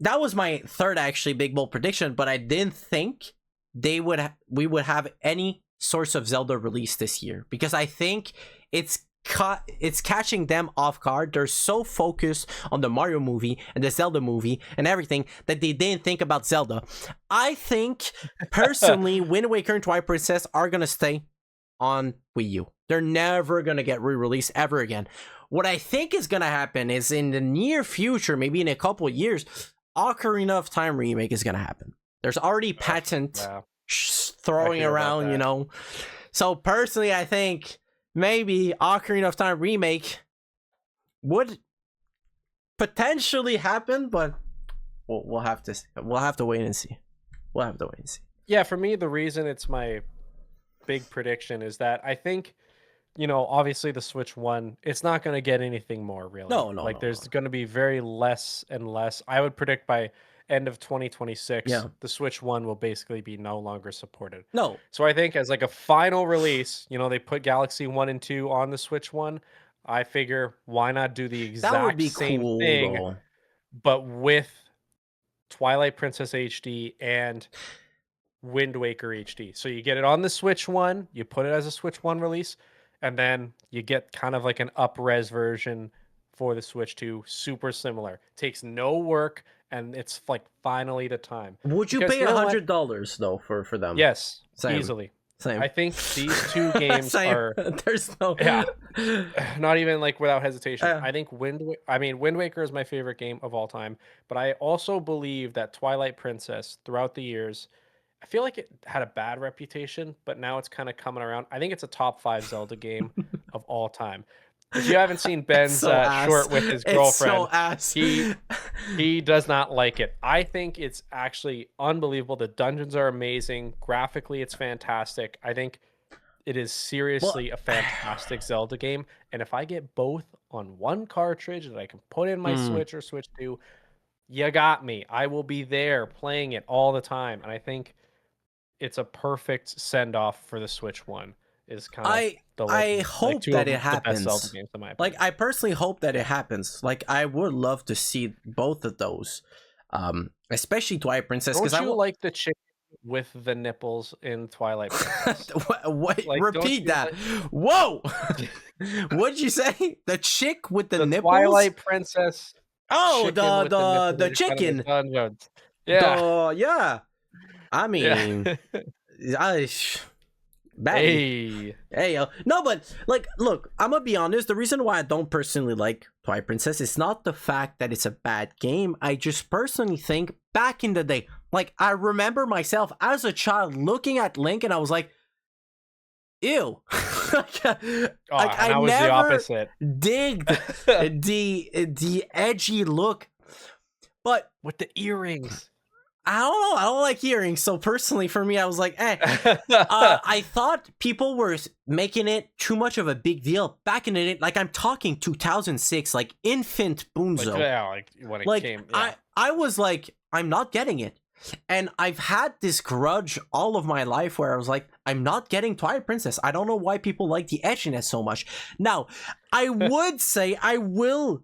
That was my third actually big bold prediction, but I didn't think we would have any source of Zelda release this year, because I think it's catching them off guard. They're so focused on the Mario movie and the Zelda movie and everything that they didn't think about Zelda. I think personally, Wind Waker and Twilight Princess are gonna stay on Wii U. They're never gonna get re-released ever again. What I think is gonna happen is in the near future, maybe in a couple of years, Ocarina of Time remake is gonna happen. There's already patent throwing around, you know. So personally, I think maybe Ocarina of Time remake would potentially happen, but we'll have to wait and see. We'll have to wait and see. Yeah, for me, the reason it's my big prediction is that I think, you know, obviously the Switch One, it's not going to get anything more, really. No, There's going to be very less and less. I would predict by end of 2026, Yeah. the Switch One will basically be no longer supported. No. So I think as like a final release, you know, they put Galaxy 1 and 2 on the Switch One. I figure why not do the That would exact be same cool, thing, though. but with Twilight Princess HD and Wind Waker HD. So you get it on the Switch One, you put it as a Switch One release, and then you get kind of like an up-res version for the Switch 2, super similar. Takes no work, and it's like finally the time. Would you Because pay you know what? $100 though for them? Yes, Same. easily. Same. I think these two games Same. are There's no. Yeah. not even like without hesitation. Yeah. I think Wind Waker is my favorite game of all time, but I also believe that Twilight Princess throughout the years, I feel like it had a bad reputation, but now it's kind of coming around. I think it's a top 5 Zelda game of all time. If you haven't seen Ben's so ass. short with his It's girlfriend, so ass. he does not like it. I think it's actually unbelievable. The dungeons are amazing. Graphically, it's fantastic. I think it is seriously a fantastic Zelda game. And if I get both on one cartridge that I can put in my Switch or Switch 2, you got me. I will be there playing it all the time. And I think it's a perfect send off for the Switch One. Is kind of I hope that it happens. Zelda games, in my Like, opinion. I personally hope that it happens. Like, I would love to see both of those, especially Twilight Princess. Don't Because I you like the chick with the nipples in Twilight Princess? what? Like, don't Repeat you that. Whoa! What'd you say? The chick with the nipples? Twilight Princess. Oh, chicken with the nipples chicken. dungeons. Yeah. Yeah. I mean, Yeah. Hey. Hey, no, but like, look, I'm gonna be honest. The reason why I don't personally like Twilight Princess is not the fact that it's a bad game. I just personally think back in the day, like, I remember myself as a child looking at Link and I was like, ew. I was the opposite. Digged the edgy look, but With the earrings. I don't know. I don't like earrings. So personally, for me, I was like, I thought people were making it too much of a big deal back in the day. Like, I'm talking 2006, like infant Bounzo. Like when it came. Yeah. I was like, I'm not getting it. And I've had this grudge all of my life where I was like, I'm not getting Twilight Princess. I don't know why people like the edginess so much. Now, I would say, I will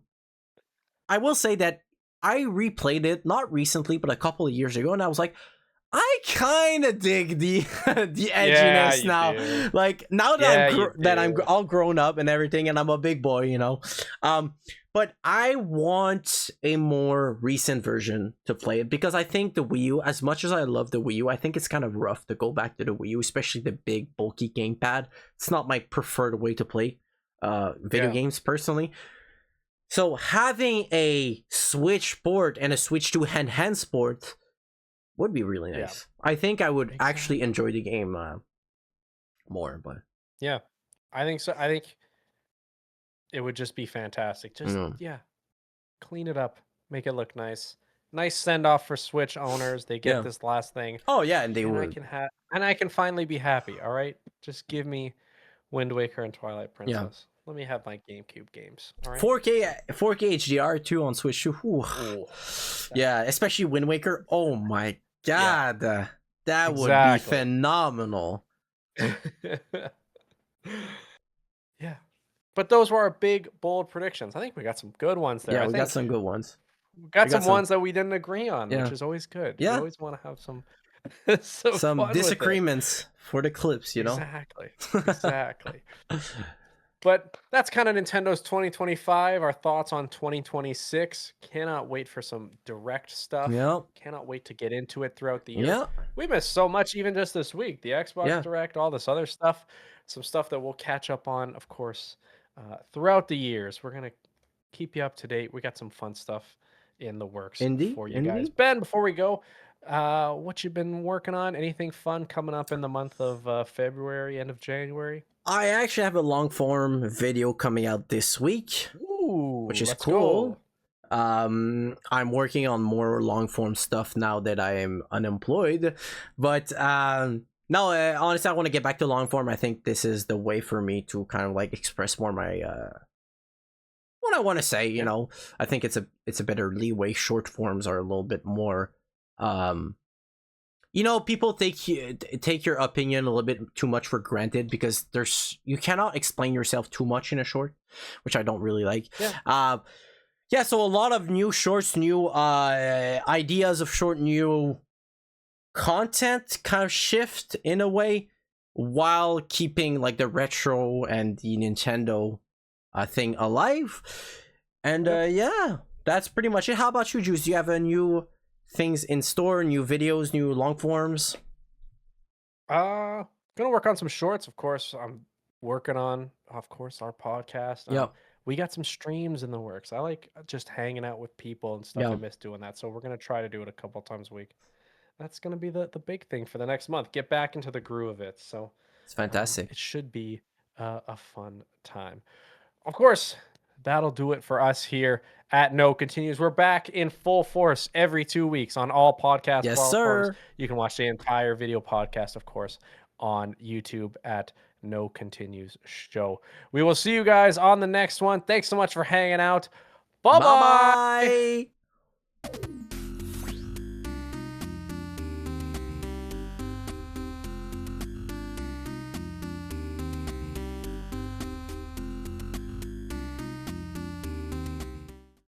say that I replayed it, not recently, but a couple of years ago, and I was like, I kind of dig the edginess now. Do. Like, now that I'm all grown up and everything, and I'm a big boy, you know. But I want a more recent version to play it, because I think the Wii U, as much as I love the Wii U, I think it's kind of rough to go back to the Wii U, especially the big bulky gamepad. It's not my preferred way to play video games personally. So having a Switch port and a Switch 2 enhanced port would be really nice. Yeah. I think I would actually enjoy the game more, but yeah, I think so. I think it would just be fantastic. Just clean it up, make it look nice. Nice send off for Switch owners. They get this last thing. Oh yeah, and would. I can finally be happy. All right, just give me Wind Waker and Twilight Princess. Yeah. Let me have my GameCube games. All right? 4K HDR too on Switch 2. Yeah, especially Wind Waker. Oh my god, that would be phenomenal. Yeah. But those were our big, bold predictions. I think we got some good ones there. Yeah, I we got think some good ones. we We got got some some, ones that we didn't agree on, which yeah, is always good. We yeah, always want to have some some some fun with it. disagreements for the clips, you know. Exactly. Exactly. But that's kind of Nintendo's 2025. Our thoughts on 2026. Cannot wait for some direct stuff. Yeah, Cannot wait to get into it throughout the year. yeah, We missed so much even just this week. The Xbox yeah. Direct, all this other stuff. Some stuff that we'll catch up on, of course, throughout the years. We're going to keep you up to date. We got some fun stuff in the works Indeed, for you guys. indeed. Ben, before we go, what you been working on? Anything fun coming up in the month of February, end of January? I actually have a long form video coming out this week, which Ooh, is let's cool. go. I'm working on more long form stuff now that I am unemployed, but no, honestly, I want to get back to long form. I think this is the way for me to kind of like express more my what I want to say. You Yeah. know, I think it's a better leeway. Short forms are a little bit more um you know, people take your opinion a little bit too much for granted because you cannot explain yourself too much in a short, which I don't really like. Yeah. Yeah, so a lot of new shorts, new ideas of short, new content kind of shift in a way, while keeping like the retro and the Nintendo thing alive. And Yep. yeah, that's pretty much it. How about you, Juice? Do you have a new things in store, new videos, new long forms? Uh, gonna work on some shorts, of course. I'm working on, of course, our podcast. Yep. We got some streams in the works. I like just hanging out with people and stuff. I Yeah, miss doing that. So we're gonna try to do it a couple times a week. That's gonna be the big thing for the next month. Get back into the groove of it. So it's fantastic. it should be a fun time. Of course, that'll do it for us here at No Continues. We're back in full force every 2 weeks on all podcast Yes, platforms. sir. You can watch the entire video podcast, of course, on YouTube at No Continues Show. We will see you guys on the next one. Thanks so much for hanging out. Bye Bye bye. bye.